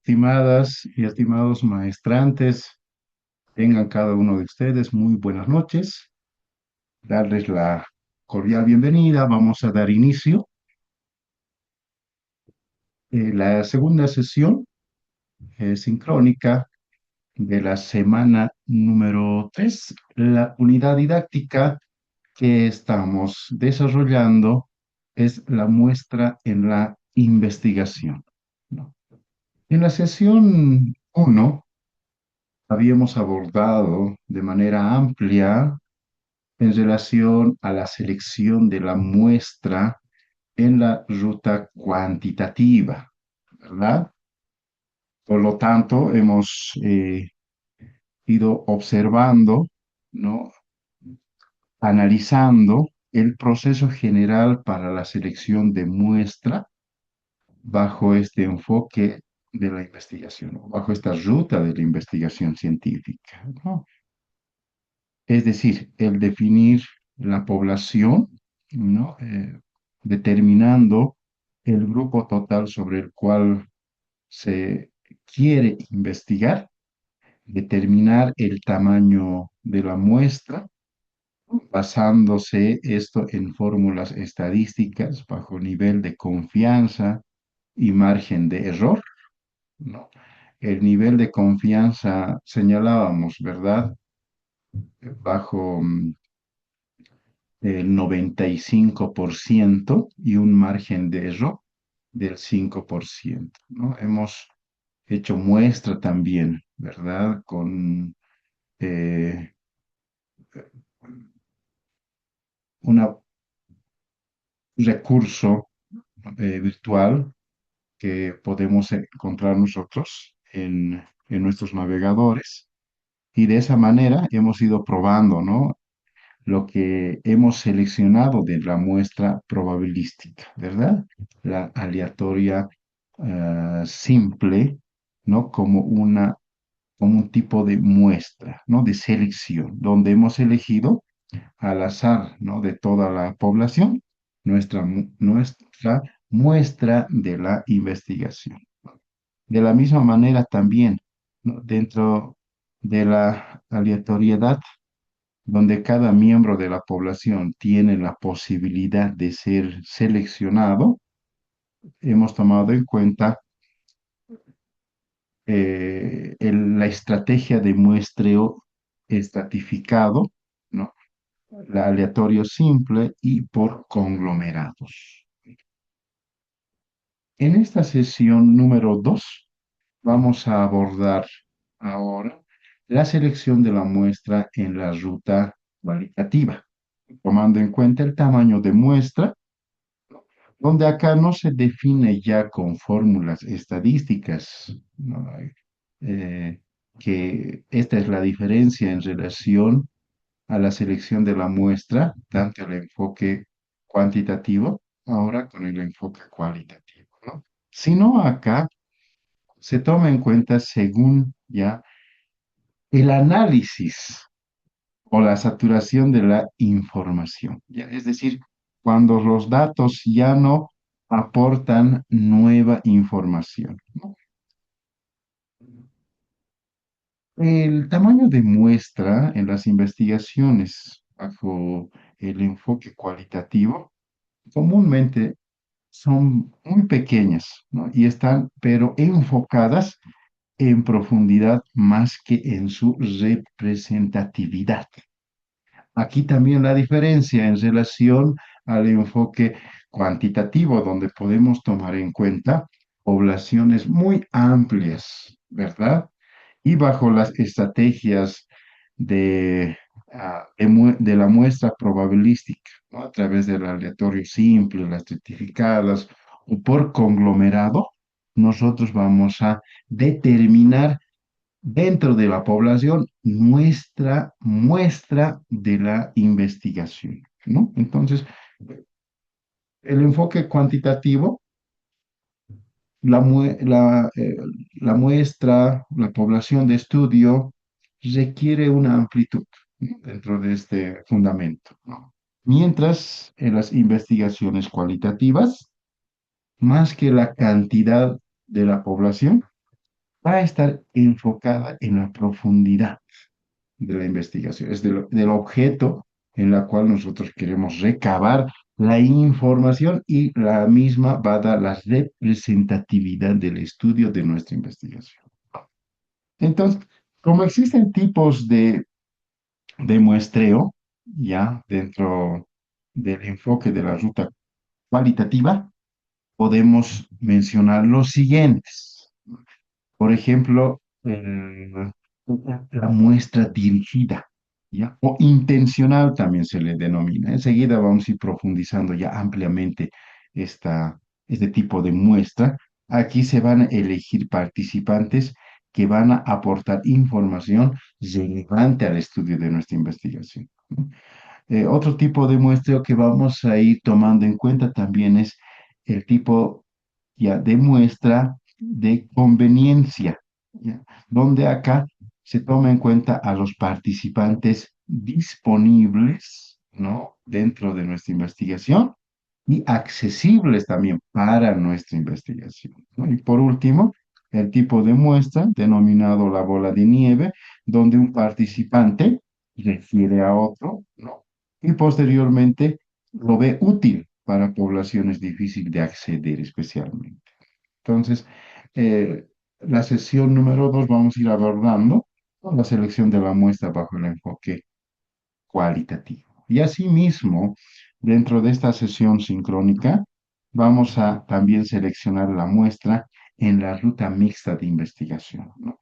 Estimadas y estimados maestrantes, tengan cada uno de ustedes muy buenas noches. Darles la cordial bienvenida. Vamos a dar inicio. La segunda sesión sincrónica de la semana número 3, la unidad didáctica que estamos desarrollando es la muestra en la investigación, ¿no? En la sesión 1 habíamos abordado de manera amplia en relación a la selección de la muestra en la ruta cuantitativa, ¿verdad? Por lo tanto, hemos ido observando, ¿no? Analizando el proceso general para la selección de muestra bajo este enfoque de la investigación, ¿no? Bajo esta ruta de la investigación científica, ¿no? Es decir, el definir la población, ¿no? Determinando el grupo total sobre el cual se quiere investigar, determinar el tamaño de la muestra, basándose esto en fórmulas estadísticas bajo nivel de confianza y margen de error, ¿no? El nivel de confianza señalábamos, ¿verdad? Bajo el 95% y un margen de error del 5%, ¿no? Hemos hecho muestra también, ¿verdad? Con eh, un recurso virtual que podemos encontrar nosotros en nuestros navegadores y de esa manera hemos ido probando, ¿no? Lo que hemos seleccionado de la muestra probabilística, ¿verdad? La aleatoria simple, ¿no? Como un tipo de muestra, ¿no? De selección, donde hemos elegido al azar, ¿no? De toda la población, nuestra muestra de la investigación. De la misma manera también, ¿no? Dentro de la aleatoriedad, donde cada miembro de la población tiene la posibilidad de ser seleccionado, hemos tomado en cuenta la estrategia de muestreo estratificado, ¿no? La aleatorio simple y por conglomerados. En esta sesión número 2 vamos a abordar ahora la selección de la muestra en la ruta cualitativa, tomando en cuenta el tamaño de muestra, donde acá no se define ya con fórmulas estadísticas, ¿no? Eh, que esta es la diferencia en relación a la selección de la muestra, tanto el enfoque cuantitativo, ahora con el enfoque cualitativo, ¿no? Sino acá se toma en cuenta según ya el análisis o la saturación de la información, ¿ya? Es decir, cuando los datos ya no aportan nueva información, ¿no? El tamaño de muestra en las investigaciones bajo el enfoque cualitativo comúnmente son muy pequeñas, ¿no? Y están, pero enfocadas en profundidad más que en su representatividad. Aquí también la diferencia en relación al enfoque cuantitativo, donde podemos tomar en cuenta poblaciones muy amplias, ¿verdad? Y bajo las estrategias de la muestra probabilística, ¿no? A través del aleatorio simple, las estratificadas o por conglomerado, nosotros vamos a determinar dentro de la población nuestra muestra de la investigación, ¿no? Entonces, el enfoque cuantitativo, la, mue- la muestra, la población de estudio requiere una amplitud, ¿no? Dentro de este fundamento, ¿no? Mientras en las investigaciones cualitativas, más que la cantidad de la población, va a estar enfocada en la profundidad de la investigación, es del objeto en la cual nosotros queremos recabar la información y la misma va a dar la representatividad del estudio de nuestra investigación. Entonces, como existen tipos de muestreo, ya dentro del enfoque de la ruta cualitativa, podemos mencionar los siguientes. Por ejemplo, la muestra dirigida, ¿ya? O intencional también se le denomina. Enseguida vamos a ir profundizando ya ampliamente esta, este tipo de muestra. Aquí se van a elegir participantes que van a aportar información relevante al estudio de nuestra investigación, ¿no? Otro tipo de muestreo que vamos a ir tomando en cuenta también es el tipo ya de muestra de conveniencia, ¿ya? Donde acá se toma en cuenta a los participantes disponibles, ¿no? Dentro de nuestra investigación y accesibles también para nuestra investigación, ¿no? Y por último, el tipo de muestra denominado la bola de nieve, donde un participante refiere a otro, ¿no? Y posteriormente lo ve útil para poblaciones difíciles de acceder especialmente. Entonces, la sesión número 2 vamos a ir abordando, ¿no?, la selección de la muestra bajo el enfoque cualitativo. Y asimismo, dentro de esta sesión sincrónica, vamos a también seleccionar la muestra en la ruta mixta de investigación, ¿no?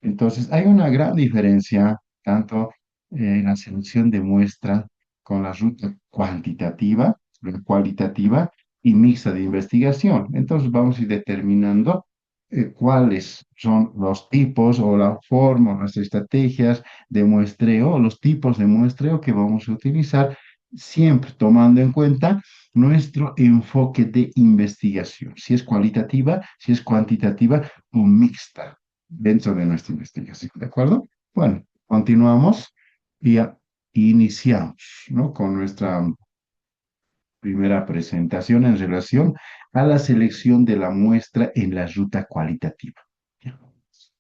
Entonces, hay una gran diferencia tanto en la selección de muestra con la ruta cuantitativa, la cualitativa y mixta de investigación. Entonces, vamos a ir determinando cuáles son los tipos o la forma, o las estrategias de muestreo, los tipos de muestreo que vamos a utilizar, siempre tomando en cuenta nuestro enfoque de investigación, si es cualitativa, si es cuantitativa o mixta dentro de nuestra investigación, ¿de acuerdo? Bueno, continuamos y iniciamos, ¿no?, con nuestra primera presentación en relación a la selección de la muestra en la ruta cualitativa.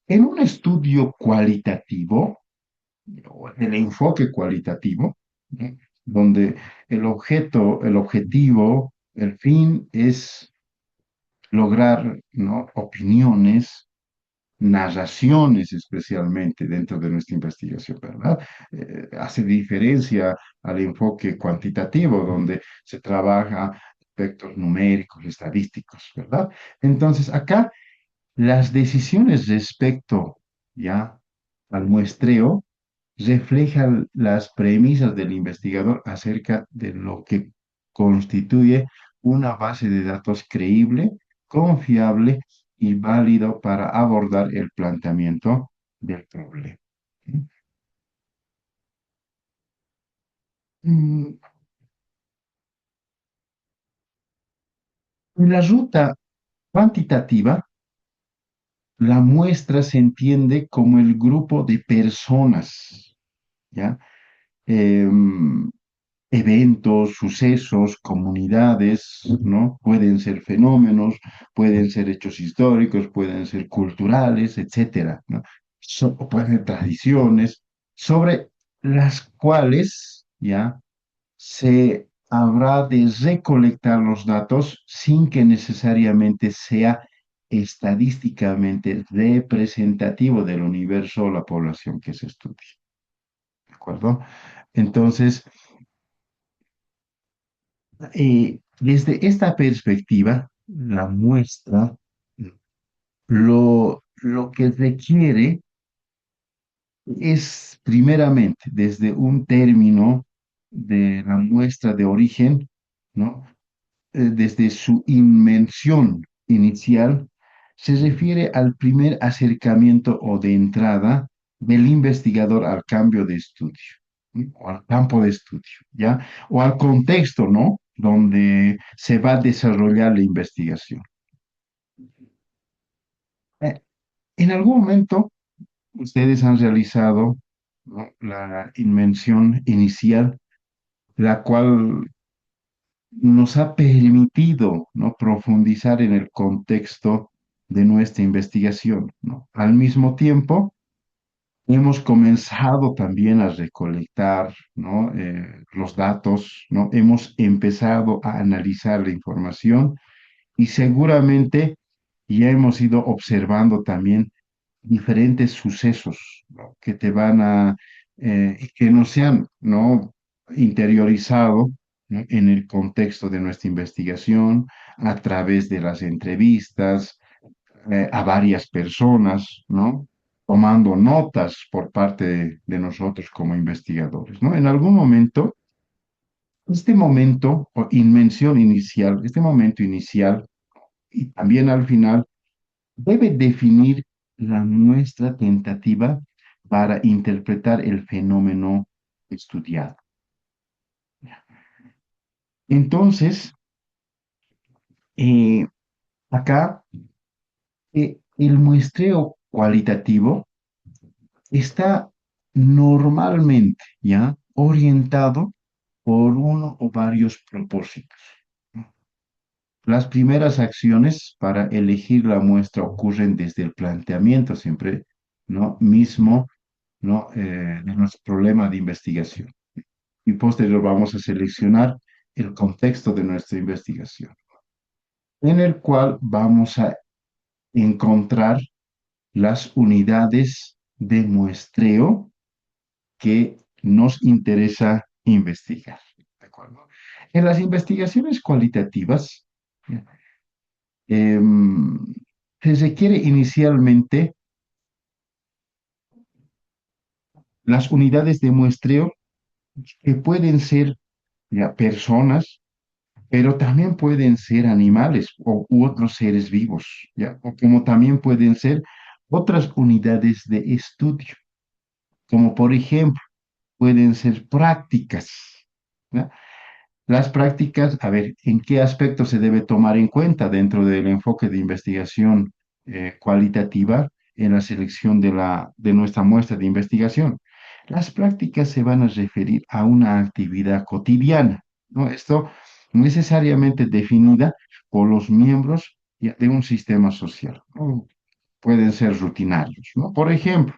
En un estudio cualitativo, o en el enfoque cualitativo, ¿no?, donde el objeto, el objetivo, el fin es lograr, ¿no?, opiniones, narraciones especialmente dentro de nuestra investigación, ¿verdad? Hace diferencia al enfoque cuantitativo, donde se trabaja aspectos numéricos, estadísticos, ¿verdad? Entonces, acá las decisiones respecto ya al muestreo reflejan las premisas del investigador acerca de lo que constituye una base de datos creíble, confiable y válido para abordar el planteamiento del problema. Mm, En la ruta cuantitativa, la muestra se entiende como el grupo de personas, ¿ya? Em, Eventos, sucesos, comunidades, ¿no? Pueden ser fenómenos, pueden ser hechos históricos, pueden ser culturales, etcétera, ¿no? O pueden ser tradiciones sobre las cuales ya se habrá de recolectar los datos sin que necesariamente sea estadísticamente representativo del universo o la población que se estudie, ¿de acuerdo? Entonces, desde esta perspectiva, la muestra lo que requiere es primeramente desde un término de la muestra de origen, ¿no? Desde su invención inicial, se refiere al primer acercamiento o de entrada del investigador al cambio de estudio, ¿no?, o al campo de estudio, ¿ya? O al contexto, ¿no?, donde se va a desarrollar la investigación. Eh, en algún momento, ustedes han realizado, ¿no?, la invención inicial, la cual nos ha permitido, ¿no?, profundizar en el contexto de nuestra investigación, ¿no? Al mismo tiempo, hemos comenzado también a recolectar, ¿no? Los datos, ¿no? Hemos empezado a analizar la información y seguramente ya hemos ido observando también diferentes sucesos, ¿no? Que te van a, que no se han, ¿no? Interiorizado, ¿no? En el contexto de nuestra investigación, a través de las entrevistas, a varias personas, ¿no? Tomando notas por parte de nosotros como investigadores, ¿no? En algún momento, este momento o invención inicial, este momento inicial y también al final, debe definir la muestra tentativa para interpretar el fenómeno estudiado. Entonces, eh, acá el muestreo cualitativo está normalmente ya orientado por uno o varios propósitos. Las primeras acciones para elegir la muestra ocurren desde el planteamiento siempre, ¿no? Mismo, ¿no? De nuestro problema de investigación. Y posterior vamos a seleccionar el contexto de nuestra investigación, en el cual vamos a encontrar las unidades de muestreo que nos interesa investigar. ¿De acuerdo? En las investigaciones cualitativas, em, se requiere inicialmente las unidades de muestreo que pueden ser ya, personas, pero también pueden ser animales u otros seres vivos, ¿ya? O como también pueden ser otras unidades de estudio, como por ejemplo pueden ser prácticas, ¿ya? Las prácticas, a ver, ¿en qué aspecto se debe tomar en cuenta dentro del enfoque de investigación cualitativa en la selección de nuestra muestra de investigación? Las prácticas se van a referir a una actividad cotidiana, ¿no? Esto necesariamente definida por los miembros ya, de un sistema social, ¿no? Pueden ser rutinarios, ¿no? Por ejemplo,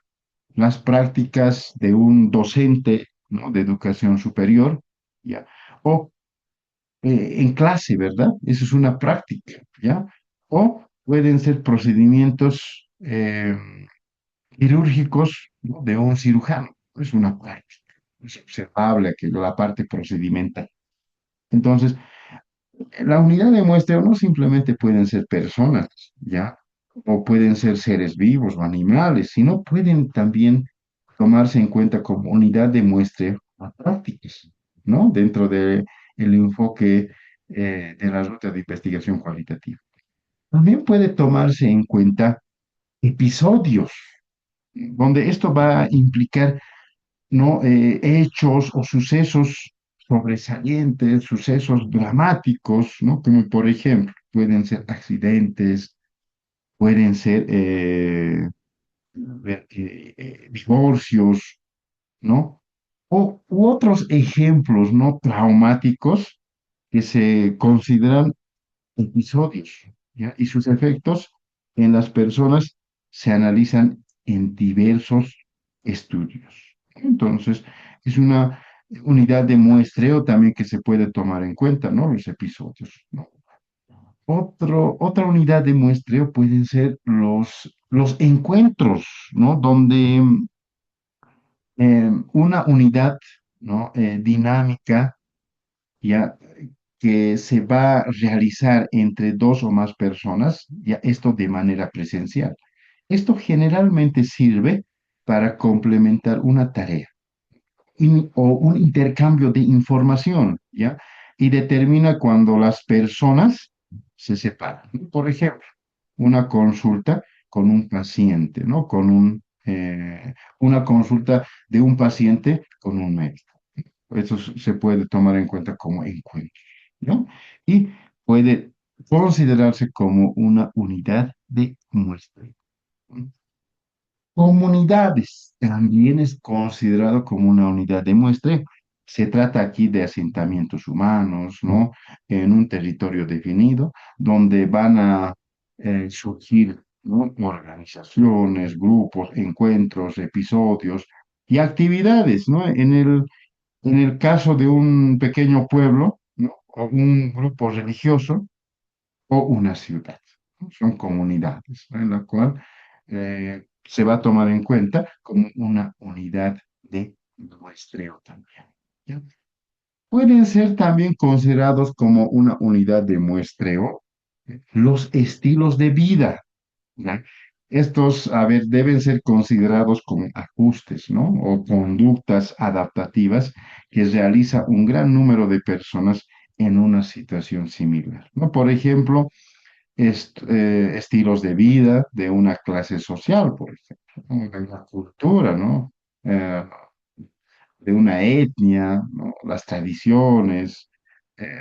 las prácticas de un docente, ¿no? De educación superior, ¿ya? O en clase, ¿verdad? Eso es una práctica, ¿ya? O pueden ser procedimientos quirúrgicos, ¿no? De un cirujano. Es una práctica. Es observable que la parte procedimental. Entonces, la unidad de muestreo no simplemente pueden ser personas, ¿ya? O pueden ser seres vivos o animales, sino pueden también tomarse en cuenta como unidad de muestreo a prácticas, ¿no? Dentro del enfoque de la ruta de investigación cualitativa. También puede tomarse en cuenta episodios, donde esto va a implicar, ¿no? Hechos o sucesos sobresalientes, sucesos dramáticos, ¿no? Como por ejemplo, pueden ser accidentes, pueden ser divorcios, ¿no? O, u otros ejemplos no traumáticos que se consideran episodios, ¿ya? Y sus efectos en las personas se analizan en diversos estudios. Entonces, es una unidad de muestreo también que se puede tomar en cuenta, ¿no? Los episodios, ¿no? Otra unidad de muestreo pueden ser los encuentros, ¿no? Donde una unidad, ¿no? Dinámica, ya que se va a realizar entre dos o más personas, ya esto de manera presencial. Esto generalmente sirve para complementar una tarea o un intercambio de información, ¿ya? Y determina cuando las personas se separan. Por ejemplo, una consulta con un paciente, ¿no? Una consulta de un paciente con un médico. Eso se puede tomar en cuenta como encuentro, ¿no? Y puede considerarse como una unidad de muestra. Comunidades también es considerado como una unidad de muestreo. Se trata aquí de asentamientos humanos, ¿no? En un territorio definido, donde van a surgir, ¿no? Organizaciones, grupos, encuentros, episodios y actividades, ¿no? En el caso de un pequeño pueblo, ¿no? O un grupo religioso o una ciudad, ¿no? Son comunidades, ¿no? En la cual se va a tomar en cuenta como una unidad de muestreo también. ¿Ya? Pueden ser también considerados como una unidad de muestreo los estilos de vida. ¿Ya? Estos, a ver, deben ser considerados como ajustes, ¿no? O conductas adaptativas que realiza un gran número de personas en una situación similar, ¿no? Por ejemplo, estilos de vida de una clase social, por ejemplo, ¿no? De una cultura, ¿no? Eh, de una etnia, ¿no? Las tradiciones,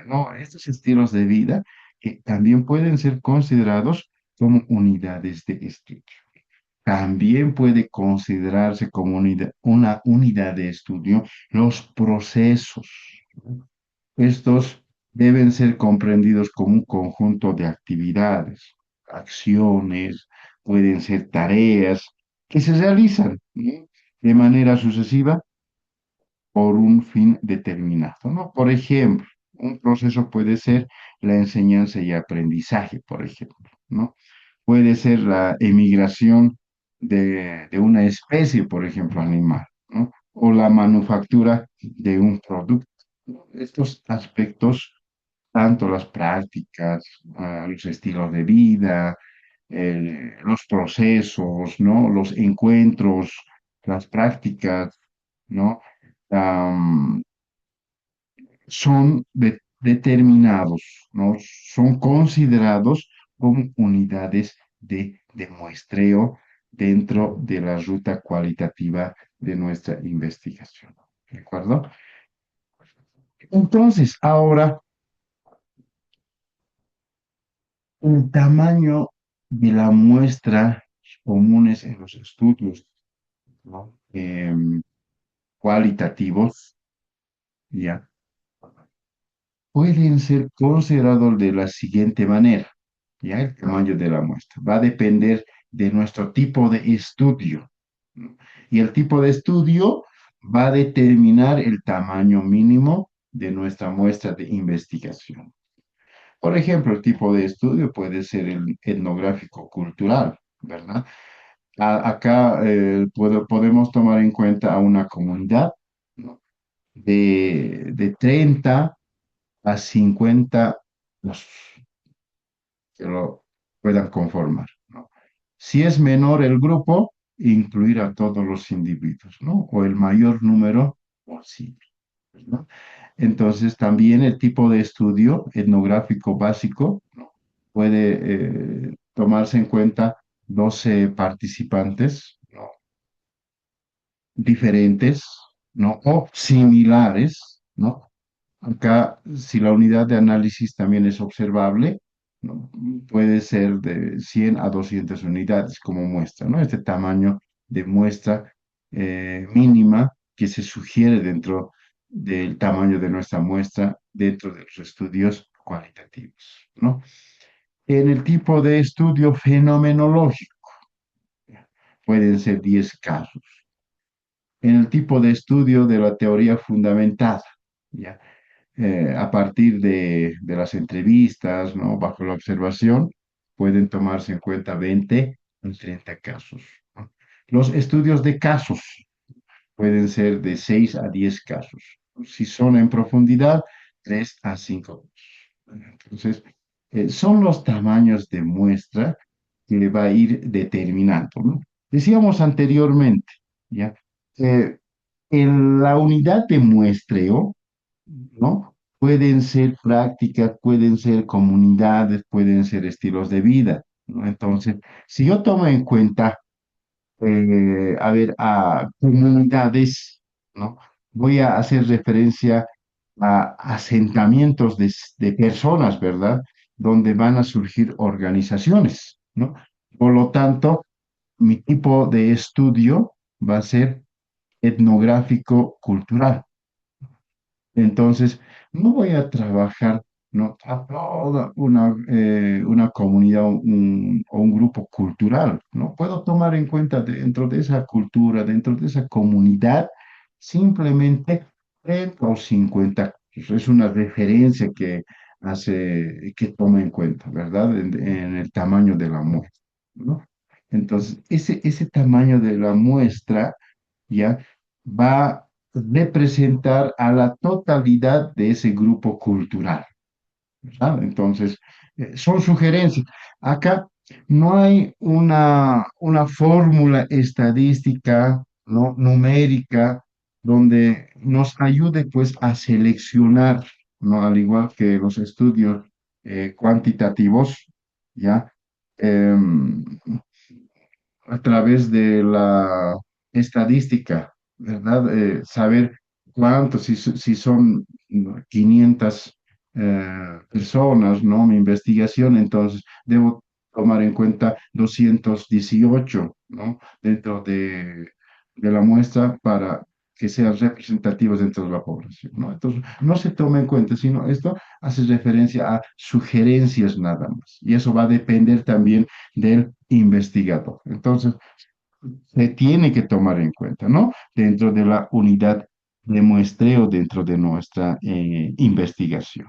¿no? Estos estilos de vida que también pueden ser considerados como unidades de estudio. También puede considerarse como una unidad de estudio los procesos. Estos deben ser comprendidos como un conjunto de actividades, acciones, pueden ser tareas que se realizan, ¿no? De manera sucesiva por un fin determinado, ¿no? Por ejemplo, un proceso puede ser la enseñanza y aprendizaje, por ejemplo, ¿no? Puede ser la emigración de una especie, por ejemplo, animal, ¿no? O la manufactura de un producto, ¿no? Estos aspectos, tanto las prácticas, los estilos de vida, los procesos, ¿no? Los encuentros, las prácticas, ¿no? Am, son determinados, ¿no? Son considerados como unidades de muestreo dentro de la ruta cualitativa de nuestra investigación. ¿De acuerdo? Entonces, ahora, el tamaño de la muestra comunes en los estudios, ¿no? Cualitativos, ¿ya? Pueden ser considerados de la siguiente manera, ¿ya? El tamaño de la muestra. Va a depender de nuestro tipo de estudio, ¿no? Y el tipo de estudio va a determinar el tamaño mínimo de nuestra muestra de investigación. Por ejemplo, el tipo de estudio puede ser el etnográfico cultural, ¿verdad? Acá podemos tomar en cuenta a una comunidad, ¿no? de 30 a 50 los que lo puedan conformar, ¿no? Si es menor el grupo, incluir a todos los individuos, ¿no? O el mayor número posible, ¿no? Entonces, también el tipo de estudio etnográfico básico, ¿no? Puede tomarse en cuenta 12 participantes, ¿no? Diferentes, ¿no? O similares, ¿no? Acá, si la unidad de análisis también es observable, ¿no? Puede ser de 100 a 200 unidades como muestra, ¿no? Este tamaño de muestra mínima que se sugiere dentro del tamaño de nuestra muestra dentro de los estudios cualitativos, ¿no? En el tipo de estudio fenomenológico, ¿ya? Pueden ser 10 casos. En el tipo de estudio de la teoría fundamentada, ¿ya? A partir de las entrevistas, ¿no? Bajo la observación, pueden tomarse en cuenta 20 o 30 casos, ¿no? Los estudios de casos pueden ser de 6 a 10 casos. Si son en profundidad, 3 a 5 casos. Entonces, son los tamaños de muestra que va a ir determinando, ¿no? Decíamos anteriormente, ¿ya? Eh, en la unidad de muestreo, ¿no? Pueden ser prácticas, pueden ser comunidades, pueden ser estilos de vida, ¿no? Entonces, si yo tomo en cuenta, a ver, a comunidades, ¿no? Voy a hacer referencia a asentamientos de personas, ¿verdad? Donde van a surgir organizaciones, ¿no? Por lo tanto, mi tipo de estudio va a ser etnográfico cultural. Entonces, no voy a trabajar ¿no? A toda una comunidad o un grupo cultural, ¿no? Puedo tomar en cuenta dentro de esa cultura, dentro de esa comunidad, simplemente 30 o 50. Es una referencia que que toma en cuenta, ¿verdad? En el tamaño de la muestra, ¿no? Entonces, ese tamaño de la muestra ya va a representar a la totalidad de ese grupo cultural, ¿verdad? Entonces, son sugerencias. Acá no hay una fórmula estadística, ¿no? Numérica, donde nos ayude pues a seleccionar, ¿no? Al igual que los estudios cuantitativos, ¿ya? Em, a través de la estadística, ¿verdad? Saber cuántos, si son, ¿no?, 500 personas, ¿no? Mi investigación, entonces debo tomar en cuenta 218, ¿no? Dentro de la muestra para que sean representativos dentro de la población, ¿no? Entonces, no se toma en cuenta, sino esto hace referencia a sugerencias nada más. Y eso va a depender también del investigador. Entonces, se tiene que tomar en cuenta, ¿no? Dentro de la unidad de muestreo, dentro de nuestra investigación.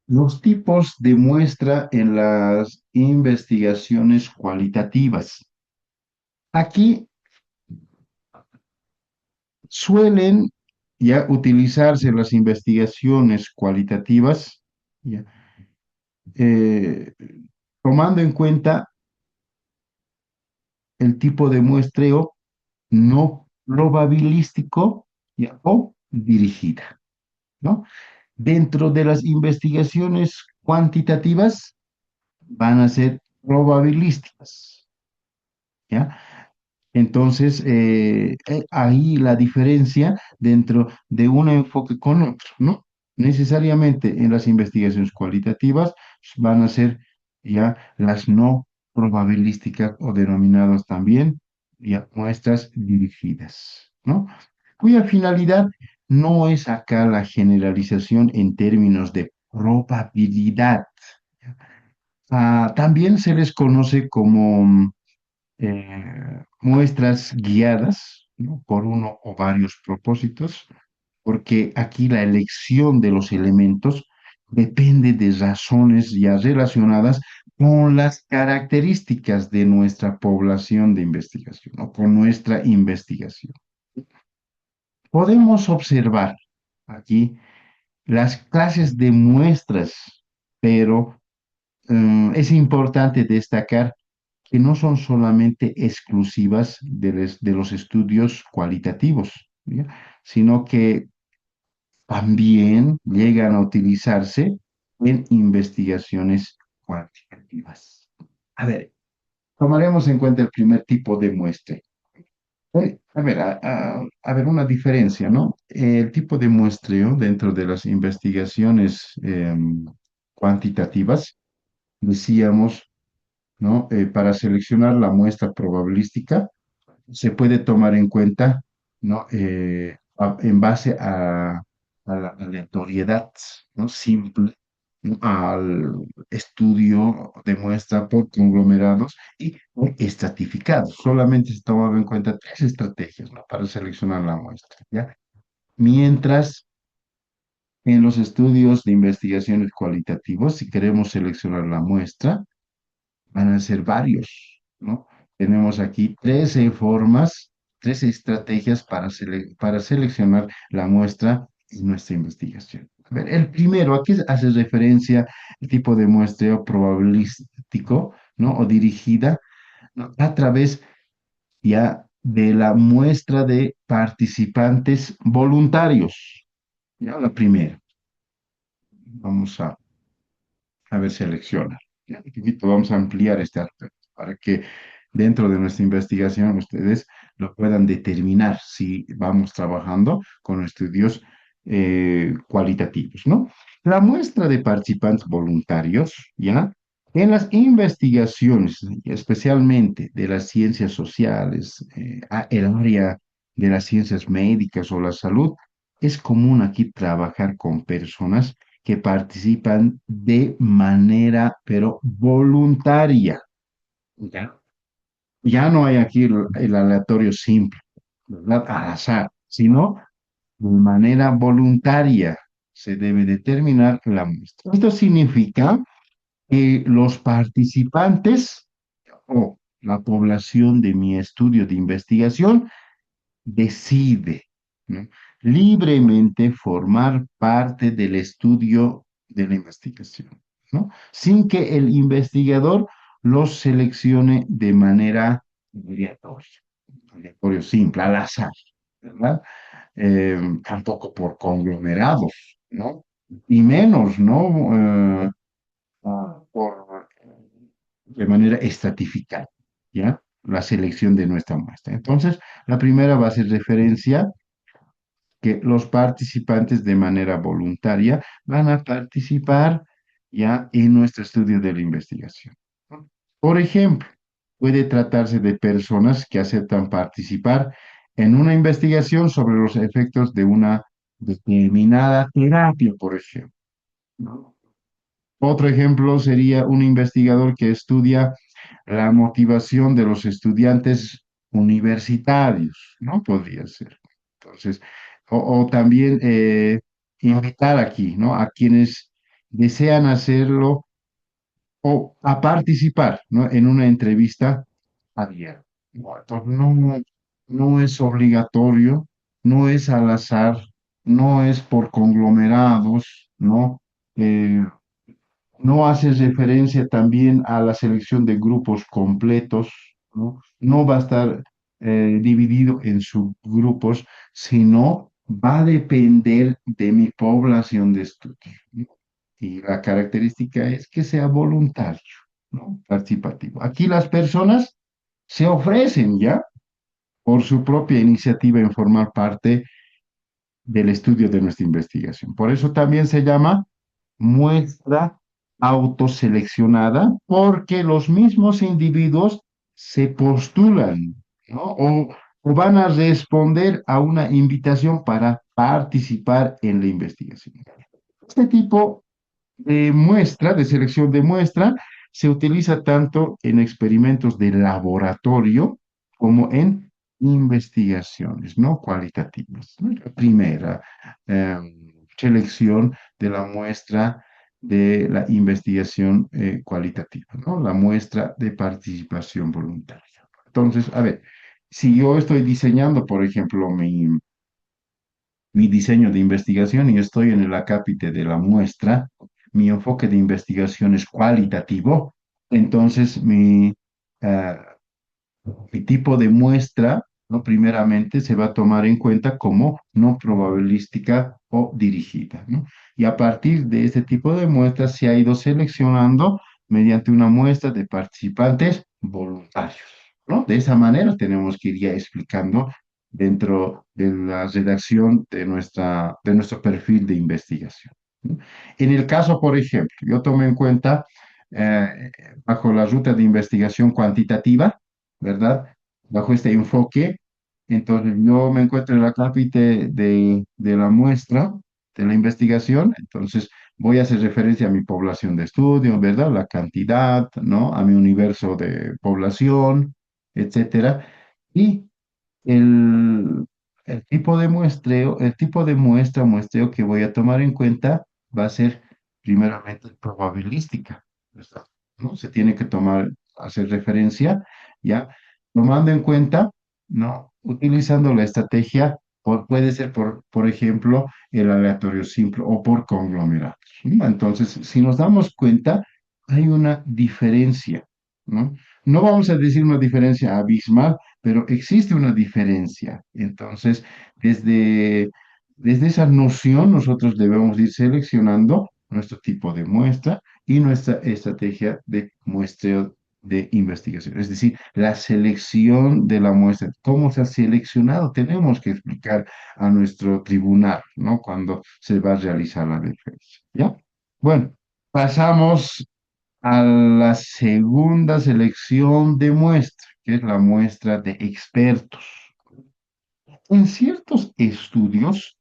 Los tipos de muestra en las investigaciones cualitativas. Aquí suelen ya utilizarse las investigaciones cualitativas, ya, eh, tomando en cuenta el tipo de muestreo no probabilístico, ya, o dirigida, ¿no? Dentro de las investigaciones cuantitativas van a ser probabilísticas, ¿ya? Entonces, ahí la diferencia dentro de un enfoque con otro, ¿no? Necesariamente en las investigaciones cualitativas van a ser ya las no probabilísticas o denominadas también ya muestras dirigidas, ¿no? Cuya finalidad no es acá la generalización en términos de probabilidad. También se les conoce como muestras guiadas, ¿no?, por uno o varios propósitos, porque aquí la elección de los elementos depende de razones ya relacionadas con las características de nuestra población de investigación o con nuestra investigación. Podemos observar aquí las clases de muestras, pero es importante destacar que no son solamente exclusivas de los estudios cualitativos, ¿ya?, sino que también llegan a utilizarse en investigaciones cuantitativas. A ver, tomaremos en cuenta el primer tipo de muestra. A ver, a ver, una diferencia, ¿no? El tipo de muestreo dentro de las investigaciones cuantitativas, decíamos, ¿no? Para seleccionar la muestra probabilística, se puede tomar en cuenta, ¿no? En base a la aleatoriedad, ¿no? Simple, ¿no?, al estudio de muestra por conglomerados y por estratificados. Solamente se toman en cuenta tres estrategias, ¿no?, para seleccionar la muestra, ¿ya? Mientras en los estudios de investigaciones cualitativos, si queremos seleccionar la muestra, van a ser varios, ¿no? Tenemos aquí 13 formas, 13 estrategias para seleccionar la muestra en nuestra investigación. A ver, el primero, aquí hace referencia al tipo de muestreo probabilístico, ¿no? O dirigida, ¿no?, a través ya de la muestra de participantes voluntarios. Ya la primera. Vamos a ver, selecciona. Ya, chiquito, vamos a ampliar este aspecto para que dentro de nuestra investigación ustedes lo puedan determinar si vamos trabajando con estudios cualitativos, ¿no? La muestra de participantes voluntarios, ¿ya?, En las investigaciones, especialmente de las ciencias sociales, el área de las ciencias médicas o la salud, es común aquí trabajar con personas que participan de manera, pero voluntaria. ¿Ya? Ya no hay aquí el aleatorio simple, ¿verdad? Al azar, sino de manera voluntaria se debe determinar la muestra. Esto significa que los participantes o la población de mi estudio de investigación decide, ¿no?, libremente formar parte del estudio de la investigación, ¿no? Sin que el investigador los seleccione de manera aleatoria, aleatorio simple, al azar, ¿verdad? Tampoco por conglomerados, ¿no? Y menos, ¿no? Por de manera estratificada, ¿ya? La selección de nuestra muestra. Entonces, la primera va a ser referencia que los participantes de manera voluntaria van a participar ya en nuestro estudio de la investigación, ¿no? Por ejemplo, puede tratarse de personas que aceptan participar en una investigación sobre los efectos de una determinada terapia, por ejemplo, ¿no? Otro ejemplo sería un investigador que estudia la motivación de los estudiantes universitarios, ¿no? Podría ser. Entonces, o también invitar aquí, ¿no? A quienes desean hacerlo o a participar, ¿no? En una entrevista abierta. ¿No? Entonces, no es obligatorio, no es al azar, no es por conglomerados, ¿no? Eh, no hace referencia también a la selección de grupos completos, ¿no? No va a estar dividido en subgrupos, sino va a depender de mi población de estudio, ¿no? Y la característica es que sea voluntario, ¿no? Participativo. Aquí las personas se ofrecen ya por su propia iniciativa en formar parte del estudio de nuestra investigación. Por eso también se llama muestra autoseleccionada, porque los mismos individuos se postulan, ¿no? O van a responder a una invitación para participar en la investigación. Este tipo de muestra, de selección de muestra, se utiliza tanto en experimentos de laboratorio como en investigaciones, ¿no? Cualitativas, ¿no? La primera selección de la muestra de la investigación cualitativa, ¿no? La muestra de participación voluntaria. Entonces, a ver, si yo estoy diseñando, por ejemplo, mi diseño de investigación y estoy en el acápite de la muestra, mi enfoque de investigación es cualitativo, entonces mi tipo de muestra, ¿no? Primeramente se va a tomar en cuenta como no probabilística o dirigida, ¿no? Y a partir de este tipo de muestras se ha ido seleccionando mediante una muestra de participantes voluntarios, ¿no? De esa manera tenemos que ir ya explicando dentro de la redacción de nuestro perfil de investigación, ¿no? En el caso, por ejemplo, yo tomé en cuenta eh, bajo la ruta de investigación cuantitativa, ¿verdad? Bajo este enfoque, entonces yo me encuentro en la cápite de la muestra, de la investigación, entonces voy a hacer referencia a mi población de estudio, ¿verdad? La cantidad, ¿no? A mi universo de población, etcétera. Y el, el tipo de muestreo, el tipo de muestreo que voy a tomar en cuenta va a ser primeramente probabilística, ¿verdad? ¿No? Se tiene que hacer referencia, ¿ya? Tomando en cuenta, ¿no? Utilizando la estrategia, puede ser por ejemplo, el aleatorio simple o por conglomerados, ¿no? Entonces, si nos damos cuenta, hay una diferencia, ¿no? No vamos a decir una diferencia abismal, pero existe una diferencia. Entonces, desde esa noción, nosotros debemos ir seleccionando nuestro tipo de muestra y nuestra estrategia de muestreo de investigación. Es decir, la selección de la muestra. ¿Cómo se ha seleccionado? Tenemos que explicar a nuestro tribunal, ¿no? Cuando se va a realizar la defensa. ¿Ya? Bueno, pasamos a la segunda selección de muestra, que es la muestra de expertos. En ciertos estudios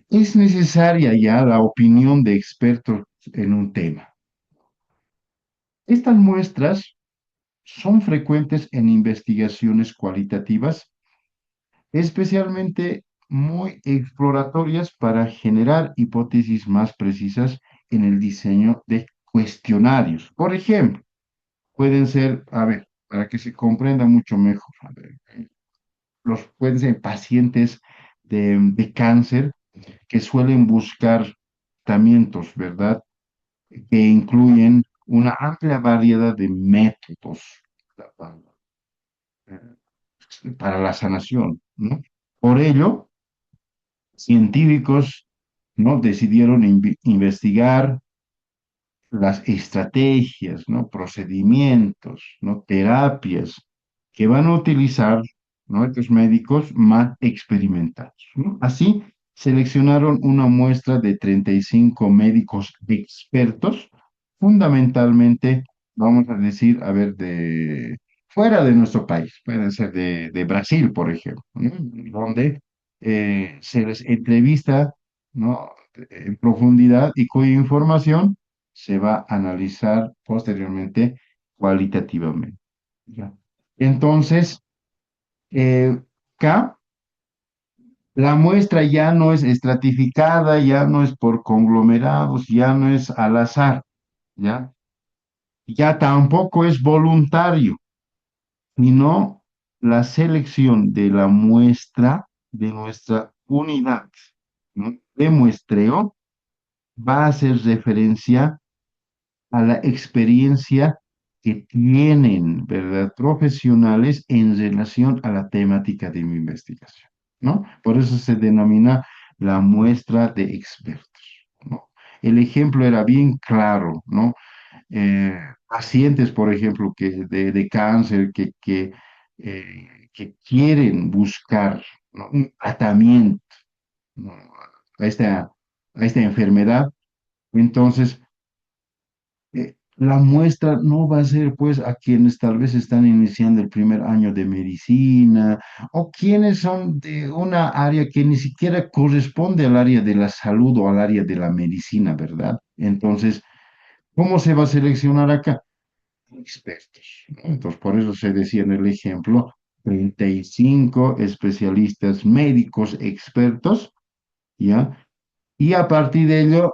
es necesaria ya la opinión de expertos en un tema. Estas muestras son frecuentes en investigaciones cualitativas, especialmente muy exploratorias para generar hipótesis más precisas en el diseño de cuestionarios. Por ejemplo, pueden ser, a ver, para que se comprenda mucho mejor, a ver, pueden ser pacientes de cáncer que suelen buscar tratamientos, ¿verdad? Que incluyen una amplia variedad de métodos para la sanación, ¿no? Por ello, científicos, ¿no? Decidieron investigar las estrategias, ¿no? Procedimientos, ¿no? Terapias que van a utilizar, ¿no? Estos médicos más experimentados, ¿no? Así, seleccionaron una muestra de 35 médicos expertos, fundamentalmente, vamos a decir, a ver, de fuera de nuestro país, pueden ser de Brasil, por ejemplo, ¿no? Donde se les entrevista, ¿no? En profundidad y cuya información se va a analizar posteriormente cualitativamente. ¿Ya? Entonces, eh, acá la muestra ya no es estratificada, ya no es por conglomerados, ya no es al azar, ¿ya? Ya tampoco es voluntario, sino la selección de la muestra de nuestra unidad, ¿no? De muestreo va a hacer referencia a la experiencia que tienen, ¿verdad? Profesionales en relación a la temática de mi investigación, ¿no? Por eso se denomina la muestra de expertos, ¿no? El ejemplo era bien claro, ¿no? Pacientes, por ejemplo, de cáncer que quieren buscar, ¿no? Un tratamiento, ¿no? a esta enfermedad. Entonces, la muestra no va a ser pues a quienes tal vez están iniciando el primer año de medicina o quienes son de una área que ni siquiera corresponde al área de la salud o al área de la medicina, ¿verdad? Entonces, ¿cómo se va a seleccionar acá? Expertos, ¿no? Entonces, por eso se decía en el ejemplo, 35 especialistas médicos expertos, ¿ya? Y a partir de ello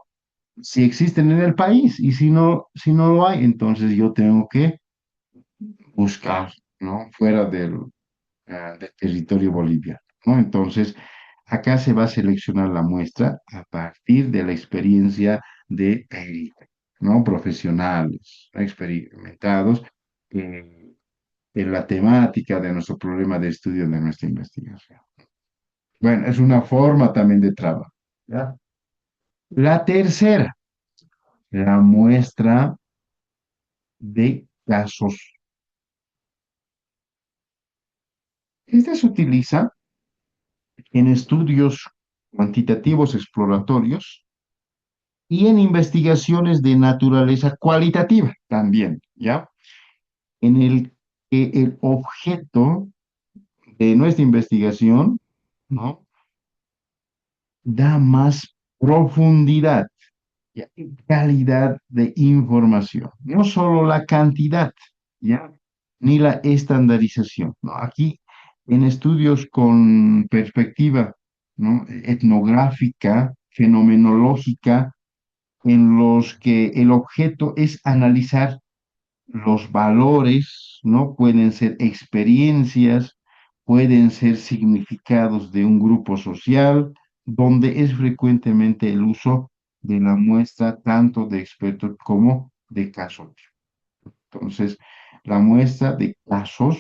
si existen en el país y si no lo hay, entonces yo tengo que buscar, ¿no? Fuera del territorio boliviano, ¿no? Entonces, acá se va a seleccionar la muestra a partir de la experiencia de ¿no? Profesionales, ¿no? Experimentados eh, en la temática de nuestro problema de estudio de nuestra investigación. Bueno, es una forma también de trabajo, ¿ya? La tercera, la muestra de casos. Este se utiliza en estudios cuantitativos exploratorios y en investigaciones de naturaleza cualitativa también, ¿ya? En el que el objeto de nuestra investigación, ¿no? Da más profundidad y calidad de información, no solo la cantidad, ¿ya? Ni la estandarización, ¿no? Aquí, en estudios con perspectiva, ¿no? Etnográfica, fenomenológica, en los que el objeto es analizar los valores, ¿no? Pueden ser experiencias, pueden ser significados de un grupo social, donde es frecuentemente el uso de la muestra tanto de expertos como de casos. Entonces, la muestra de casos,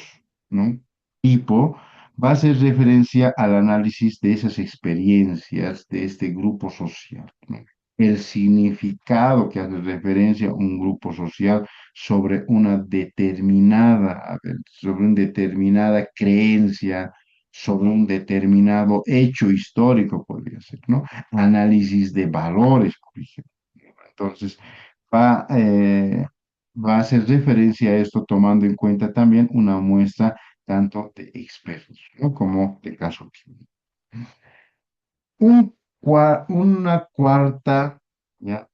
¿no? Tipo, va a hacer referencia al análisis de esas experiencias de este grupo social, ¿no? El significado que hace referencia a un grupo social sobre una determinada, a ver, sobre una determinada creencia, sobre un determinado hecho histórico, podría ser, ¿no? Análisis de valores, por ejemplo. Entonces, va, eh, va a hacer referencia a esto tomando en cuenta también una muestra tanto de expertos, ¿no? como de casos clínicos. Una cuarta, ¿ya?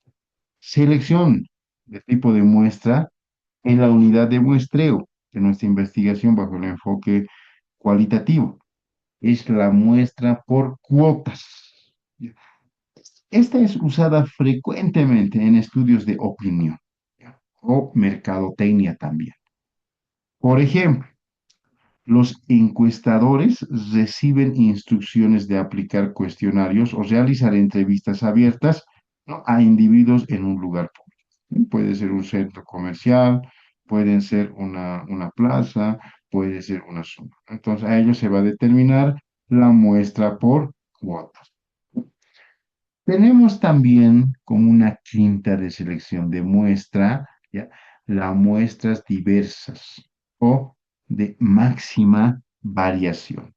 Selección de tipo de muestra en la unidad de muestreo de nuestra investigación bajo el enfoque cualitativo. Es la muestra por cuotas. Esta es usada frecuentemente en estudios de opinión, ¿ya? O mercadotecnia también. Por ejemplo, los encuestadores reciben instrucciones de aplicar cuestionarios o realizar entrevistas abiertas, ¿no? a individuos en un lugar público. Puede ser un centro comercial, puede ser una plaza, puede ser una zona. Entonces, a ellos se va a determinar la muestra por cuotas. Tenemos también como una quinta de selección de muestra, ¿ya? Las muestras diversas o de máxima variación.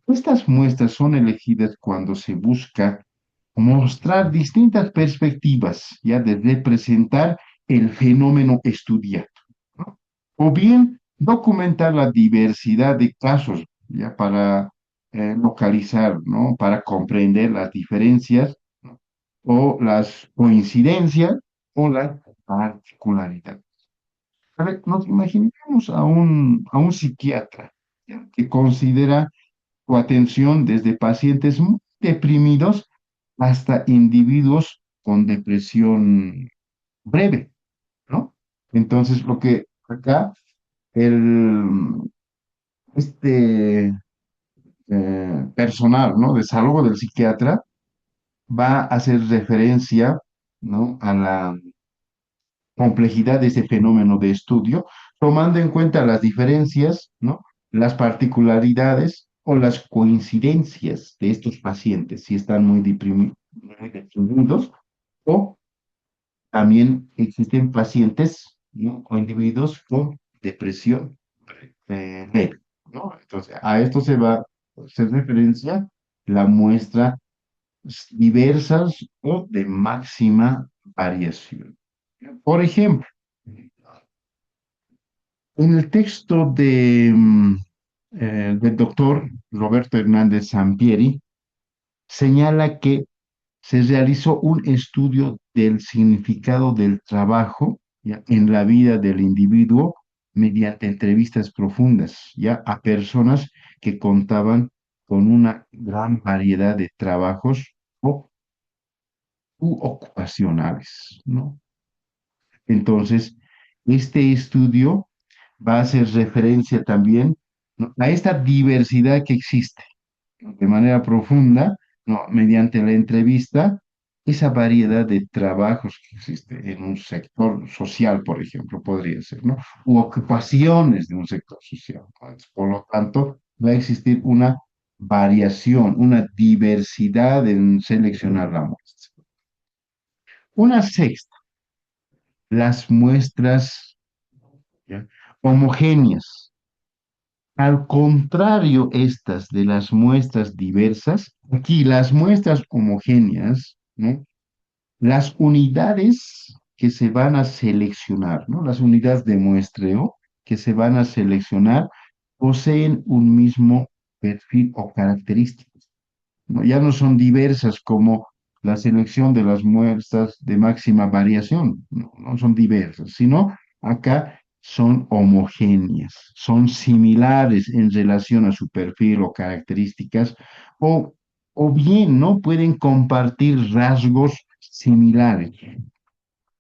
Estas muestras son elegidas cuando se busca mostrar distintas perspectivas, ya de representar el fenómeno estudiado, ¿no? O bien documentar la diversidad de casos, ya para localizar, ¿no? Para comprender las diferencias, ¿no? O las coincidencias o las particularidades. A ver, nos imaginemos a un psiquiatra, ¿ya? Que considera su atención desde pacientes muy deprimidos hasta individuos con depresión breve, ¿no? Entonces, lo que acá el, este personal, ¿no? De salud del psiquiatra va a hacer referencia, ¿no? A la complejidad de ese fenómeno de estudio, tomando en cuenta las diferencias, ¿no? Las particularidades o las coincidencias de estos pacientes, si están muy deprimidos, o también existen pacientes, ¿no? O individuos con depresión leve, ¿no? Entonces, a esto se va a hacer referencia la muestra diversas o de máxima variación. Por ejemplo, en el texto del doctor Roberto Hernández Sampieri, señala que se realizó un estudio del significado del trabajo, ¿ya? En la vida del individuo mediante entrevistas profundas, ya a personas que contaban con una gran variedad de trabajos o ocupacionales, ¿no? Entonces, este estudio va a hacer referencia también, ¿no? a esta diversidad que existe, ¿no? De manera profunda, ¿no? Mediante la entrevista, esa variedad de trabajos que existe en un sector social, por ejemplo, podría ser, ¿no? U ocupaciones de un sector social. Entonces, por lo tanto, va a existir una variación, una diversidad en seleccionar la muestra. Una sexta, las muestras, ¿ya? homogéneas. Al contrario, estas de las muestras diversas, aquí las muestras homogéneas, ¿no? Las unidades que se van a seleccionar, ¿no? Las unidades de muestreo que se van a seleccionar poseen un mismo perfil o características, ¿no? Ya no son diversas como la selección de las muestras de máxima variación, no, no son diversas, sino acá son homogéneas, son similares en relación a su perfil o características, o, o bien no pueden compartir rasgos similares.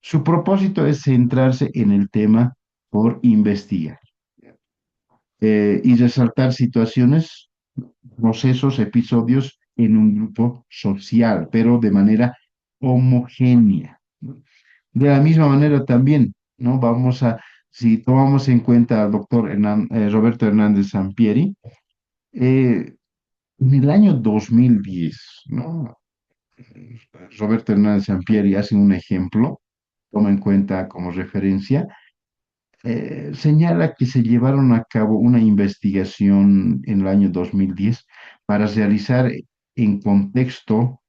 Su propósito es centrarse en el tema por investigar y resaltar situaciones, procesos, episodios en un grupo social, pero de manera homogénea, ¿no? De la misma manera también, ¿no? Si tomamos en cuenta al doctor Roberto Hernández Sampieri, en el año 2010, ¿no? Roberto Hernández Sampieri hace un ejemplo, toma en cuenta como referencia, señala que se llevaron a cabo una investigación en el año 2010 para realizar en contexto,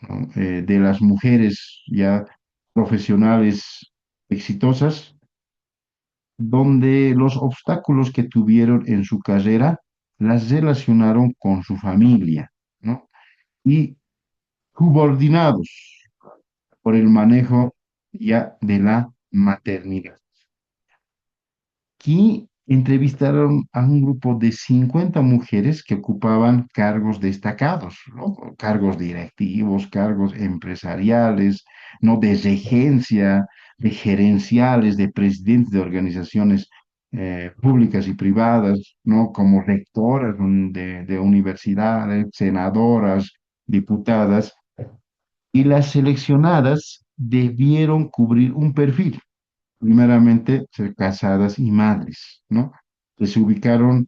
¿no? De las mujeres ya profesionales exitosas, donde los obstáculos que tuvieron en su carrera las relacionaron con su familia, ¿no? Y subordinados por el manejo ya de la maternidad. Aquí entrevistaron a un grupo de 50 mujeres que ocupaban cargos destacados, ¿no? Cargos directivos, cargos empresariales, ¿no? De regencia, de gerenciales, de presidentes de organizaciones públicas y privadas, ¿no? Como rectoras de universidades, senadoras, diputadas, y las seleccionadas debieron cubrir un perfil, primeramente ser casadas y madres, ¿no? Que se ubicaron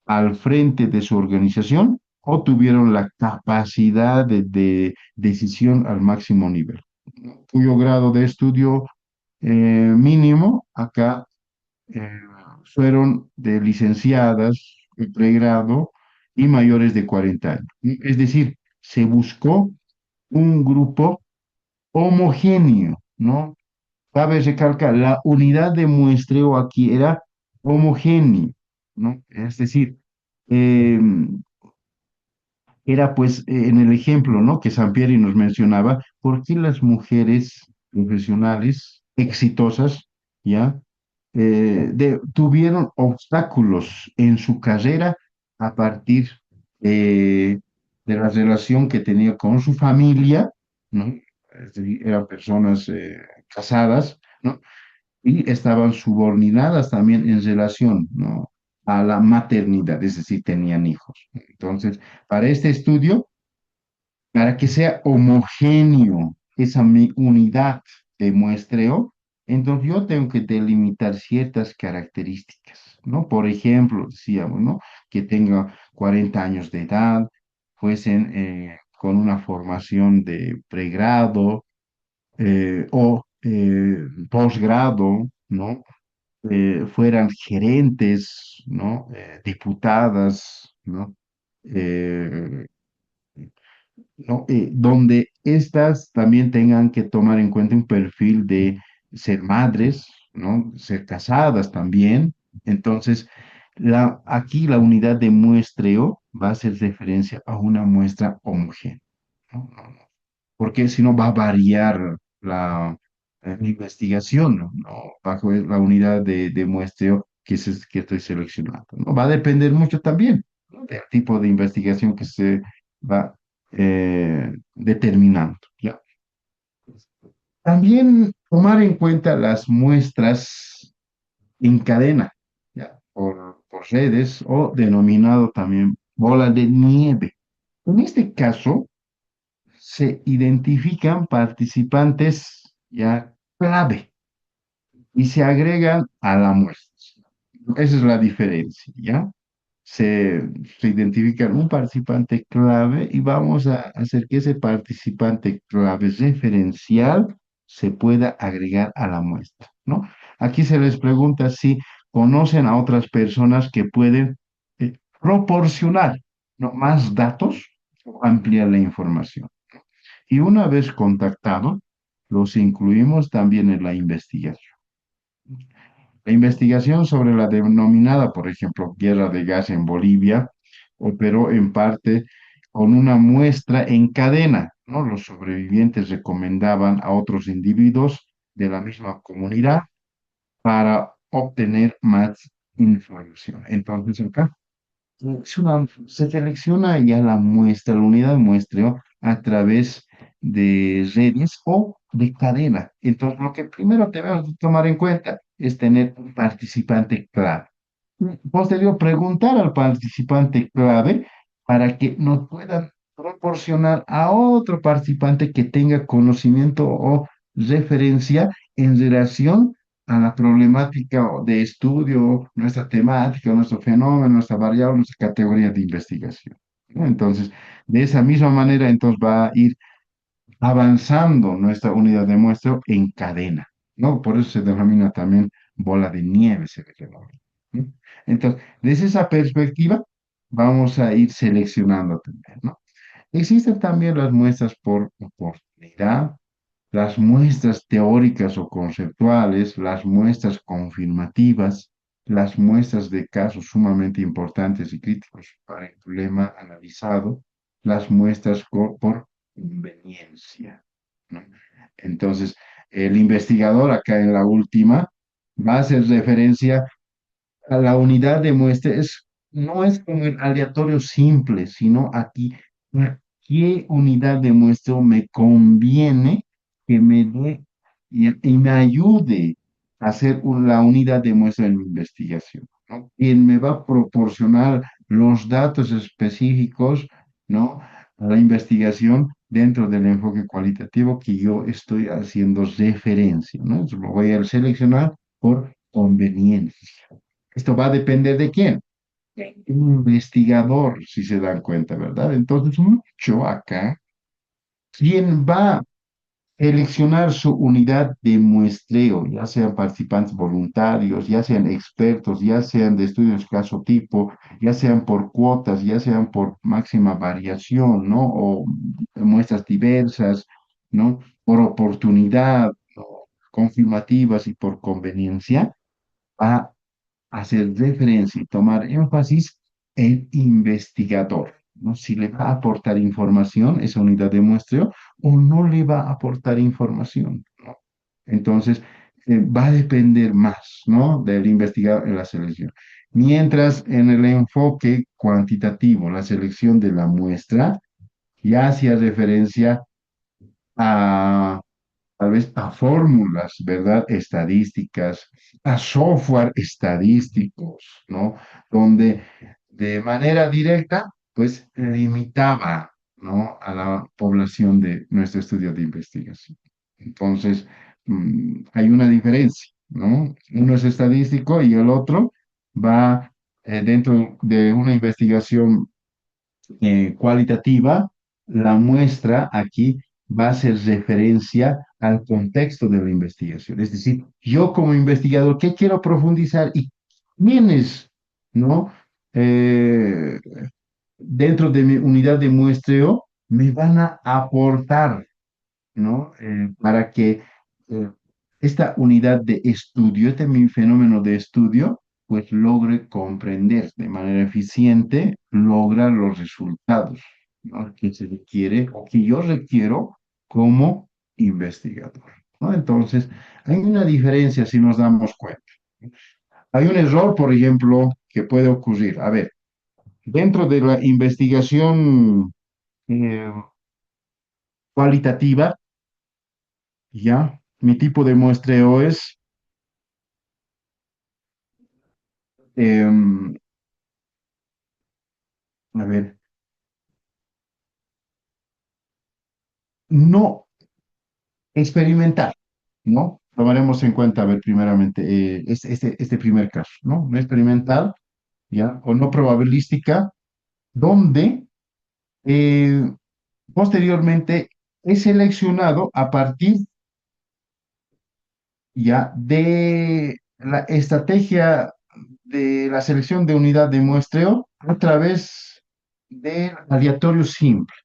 al frente de su organización o tuvieron la capacidad de decisión al máximo nivel, ¿no? Cuyo grado de estudio mínimo acá eh, fueron de licenciadas, de pregrado y mayores de 40 años. Es decir, se buscó un grupo homogéneo, ¿no? Cabe recalcar, la unidad de muestreo aquí era homogénea, ¿no? Es decir, eh, era pues en el ejemplo, ¿no? Que Sampieri nos mencionaba, ¿por qué las mujeres profesionales exitosas, ya, tuvieron obstáculos en su carrera a partir eh, de la relación que tenía con su familia, ¿no? Es decir, eran personas casadas, ¿no? Y estaban subordinadas también en relación, ¿no? A la maternidad, es decir, tenían hijos. Entonces, para este estudio, para que sea homogéneo esa unidad de muestreo, entonces yo tengo que delimitar ciertas características, ¿no? Por ejemplo, decíamos, ¿no? Que tenga 40 años de edad, fuesen con una formación de pregrado o posgrado, ¿no? Fueran gerentes, ¿no? Diputadas, ¿no? Eh, ¿no? Donde estas también tengan que tomar en cuenta un perfil de ser madres, ¿no? Ser casadas también. Entonces, aquí la unidad de muestreo va a hacer referencia a una muestra homogénea, ¿no? Porque si no va a variar la investigación, ¿no? Bajo la unidad de muestreo que estoy seleccionando, ¿no? Va a depender mucho también, ¿no? Del tipo de investigación que se va determinando, ¿ya? También tomar en cuenta las muestras en cadena, ¿ya? Por redes o denominado también bola de nieve. En este caso, se identifican participantes ya clave y se agregan a la muestra. Esa es la diferencia, ¿ya? Se identifica un participante clave y vamos a hacer que ese participante clave referencial se pueda agregar a la muestra, ¿no? Aquí se les pregunta si conocen a otras personas que pueden proporcionar, ¿no? Más datos o ampliar la información. Y una vez contactados, los incluimos también en la investigación. La investigación sobre la denominada, por ejemplo, guerra de gas en Bolivia, operó en parte con una muestra en cadena, ¿no? Los sobrevivientes recomendaban a otros individuos de la misma comunidad para obtener más información. Entonces, acá se selecciona ya la muestra, la unidad de muestreo a través de redes o de cadena. Entonces, lo que primero debemos de tomar en cuenta es tener un participante clave. Posterior, preguntar al participante clave para que nos puedan proporcionar a otro participante que tenga conocimiento o referencia en relación a la problemática de estudio, nuestra temática, nuestro fenómeno, nuestra variable, nuestra categoría de investigación, ¿no? Entonces, de esa misma manera, entonces va a ir avanzando nuestra unidad de muestreo en cadena, ¿no? Por eso se denomina también bola de nieve, se le denomina, ¿no? Entonces, desde esa perspectiva, vamos a ir seleccionando también, ¿no? Existen también las muestras por oportunidad, las muestras teóricas o conceptuales, las muestras confirmativas, las muestras de casos sumamente importantes y críticos para el problema analizado, las muestras por conveniencia, ¿no? Entonces, el investigador acá en la última va a hacer referencia a la unidad de muestra. No es como el aleatorio simple, sino aquí, ¿a qué unidad de muestra me conviene que me dé y me ayude a hacer la unidad de muestra en mi investigación, ¿no? Quien me va a proporcionar los datos específicos, ¿no? A la investigación dentro del enfoque cualitativo que yo estoy haciendo referencia, ¿no? Entonces, lo voy a seleccionar por conveniencia. Esto va a depender de quién. Investigador, si se dan cuenta, ¿verdad? Entonces, mucho acá, ¿quién va a seleccionar su unidad de muestreo, ya sean participantes voluntarios, ya sean expertos, ya sean de estudios caso tipo, ya sean por cuotas, ya sean por máxima variación, ¿no? O muestras diversas, ¿no? Por oportunidad, ¿no? Confirmativas y por conveniencia, va hacer referencia y tomar énfasis en investigador, ¿no? Si le va a aportar información esa unidad de muestreo o no le va a aportar información, ¿no? Entonces, va a depender más, ¿no? Del investigador en la selección. Mientras en el enfoque cuantitativo, la selección de la muestra ya hacía referencia a tal vez a fórmulas, ¿verdad? Estadísticas, a software estadísticos, ¿no? Donde de manera directa, pues limitaba, ¿no? A la población de nuestro estudio de investigación. Entonces, hay una diferencia, ¿no? Uno es estadístico y el otro va dentro de una investigación cualitativa. La muestra aquí va a hacer referencia al contexto de la investigación. Es decir, yo como investigador, ¿qué quiero profundizar y quiénes, ¿no? Eh, dentro de mi unidad de muestreo me van a aportar, ¿no? Para que eh, esta unidad de estudio, este mi fenómeno de estudio, pues logre comprender de manera eficiente, logra los resultados, ¿no? Que se requiere o que yo requiero como investigador, ¿no? Entonces, hay una diferencia si nos damos cuenta. Hay un error, por ejemplo, que puede ocurrir. A ver, dentro de la investigación eh, cualitativa, ¿ya? Mi tipo de muestreo es, em, a ver, no experimental, ¿no? Tomaremos en cuenta, a ver, primeramente, este primer caso, ¿no? No experimental, ¿ya? O no probabilística, donde eh, posteriormente he seleccionado a partir ya de la estrategia de la selección de unidad de muestreo a través del aleatorio simple,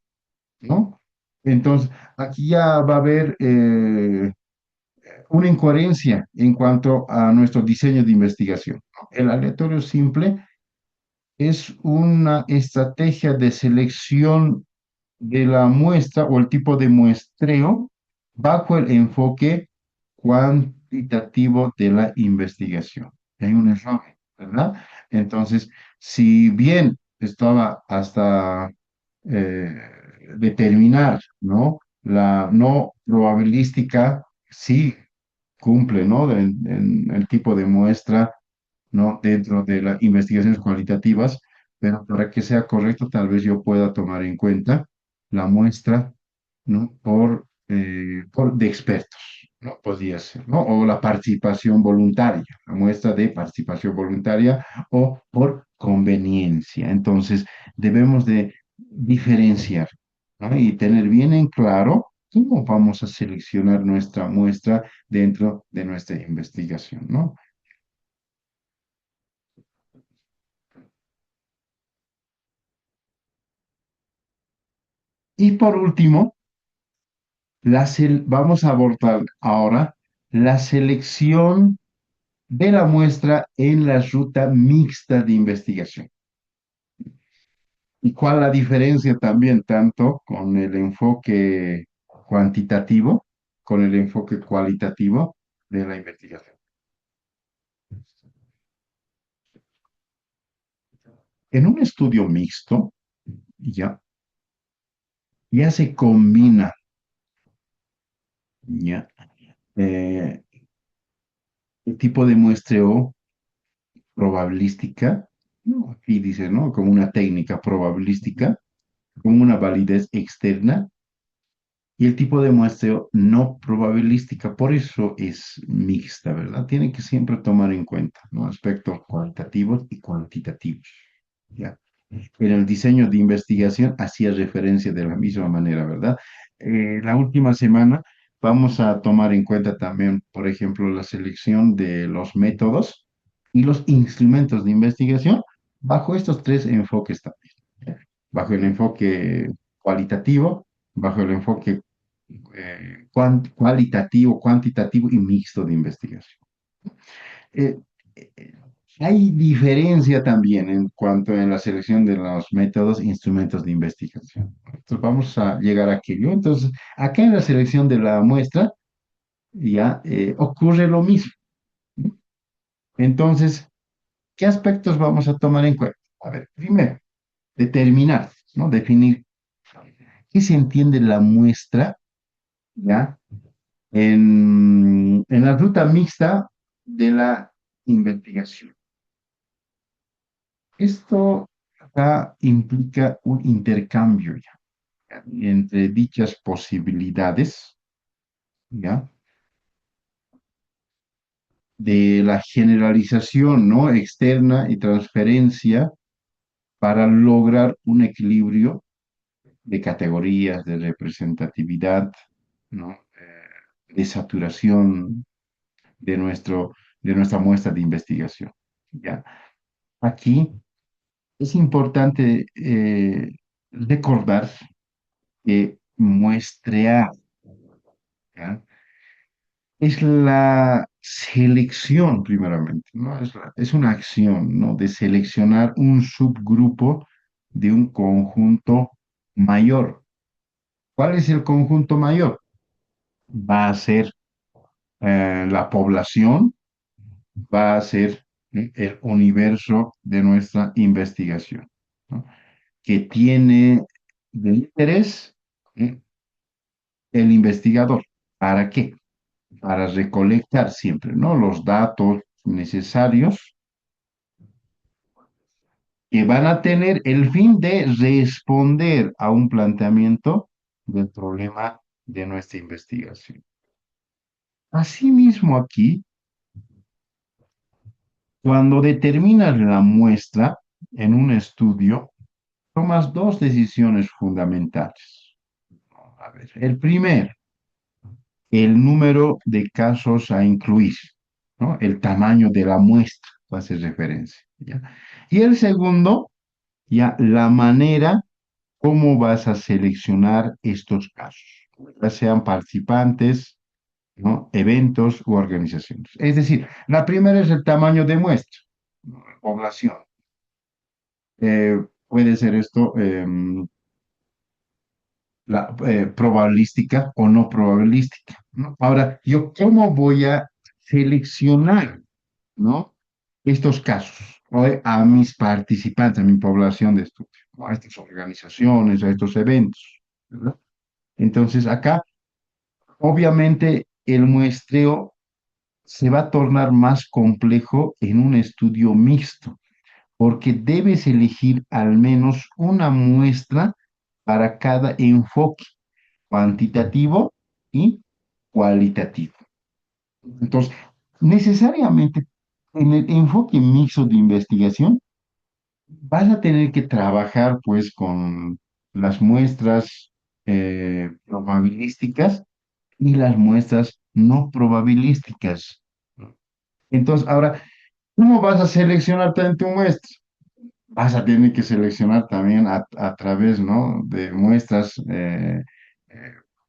¿no? Entonces, aquí ya va a haber una incoherencia en cuanto a nuestro diseño de investigación, ¿no? El aleatorio simple es una estrategia de selección de la muestra o el tipo de muestreo bajo el enfoque cuantitativo de la investigación. Hay un error, ¿verdad? Entonces, si bien estaba hasta eh, determinar, ¿no? La no probabilística sí cumple, ¿no? En el tipo de muestra, ¿no? Dentro de las investigaciones cualitativas, pero para que sea correcto, tal vez yo pueda tomar en cuenta la muestra, ¿no? Por de expertos, ¿no? Podría ser, ¿no? O la participación voluntaria, la muestra de participación voluntaria o por conveniencia. Entonces, debemos de diferenciar, ¿no? Y tener bien en claro cómo vamos a seleccionar nuestra muestra dentro de nuestra investigación, ¿no? Y por último, Vamos a abordar ahora la selección de la muestra en la ruta mixta de investigación. ¿Y cuál la diferencia también tanto con el enfoque cuantitativo, con el enfoque cualitativo de la investigación? En un estudio mixto, ya, ya se combina ya, eh, el tipo de muestreo probabilística, ¿no? Aquí dice, ¿no? Como una técnica probabilística, con una validez externa y el tipo de muestreo no probabilística. Por eso es mixta, ¿verdad? Tiene que siempre tomar en cuenta, ¿no? Aspectos cualitativos y cuantitativos, ¿ya? En el diseño de investigación hacía referencia de la misma manera, ¿verdad? La última semana vamos a tomar en cuenta también, por ejemplo, la selección de los métodos y los instrumentos de investigación bajo estos tres enfoques también, ¿ya? Bajo el enfoque cualitativo, bajo el enfoque cualitativo, cuantitativo y mixto de investigación. Eh, eh, Hay diferencia también en cuanto a la selección de los métodos e instrumentos de investigación. Entonces vamos a llegar a aquello. Entonces, acá en la selección de la muestra ya ocurre lo mismo, ¿no? Entonces, ¿qué aspectos vamos a tomar en cuenta? A ver, primero, determinar, ¿no? Definir qué se entiende la muestra, ¿ya? En la ruta mixta de la investigación. Esto acá implica un intercambio ya, entre dichas posibilidades, ¿ya? De la generalización, ¿no? Externa y transferencia para lograr un equilibrio de categorías, de representatividad, ¿no? De saturación de de nuestra muestra de investigación, ¿ya? Aquí es importante recordar que muestrear, ¿ya? Es la selección, primeramente, ¿no? Es una acción, ¿no? De seleccionar un subgrupo de un conjunto mayor. ¿Cuál es el conjunto mayor? Va a ser la población, va a ser el universo de nuestra investigación, ¿no? Que tiene de interés el investigador. ¿Para qué? Para recolectar siempre, ¿no? Los datos necesarios que van a tener el fin de responder a un planteamiento del problema de nuestra investigación. Asimismo, aquí, cuando determinas la muestra en un estudio, tomas dos decisiones fundamentales. A ver, el primero, el número de casos a incluir, ¿no? El tamaño de la muestra, hace referencia, ¿ya? Y el segundo, ya la manera cómo vas a seleccionar estos casos, ya sean participantes, ¿no? Eventos u organizaciones. Es decir, la primera es el tamaño de muestra, ¿no? Población. Puede ser esto probabilística o no probabilística, ¿no? Ahora, ¿yo cómo voy a seleccionar, ¿no? Estos casos a mis participantes, a mi población de estudio, ¿no? A estas organizaciones, a estos eventos, ¿verdad? Entonces, acá, obviamente, el muestreo se va a tornar más complejo en un estudio mixto, porque debes elegir al menos una muestra para cada enfoque cuantitativo y cualitativo. Entonces, necesariamente en el enfoque mixto de investigación vas a tener que trabajar pues con las muestras probabilísticas y las muestras no probabilísticas. Entonces, ahora, ¿cómo vas a seleccionar también tu muestra? Vas a tener que seleccionar también a través, ¿no? De muestras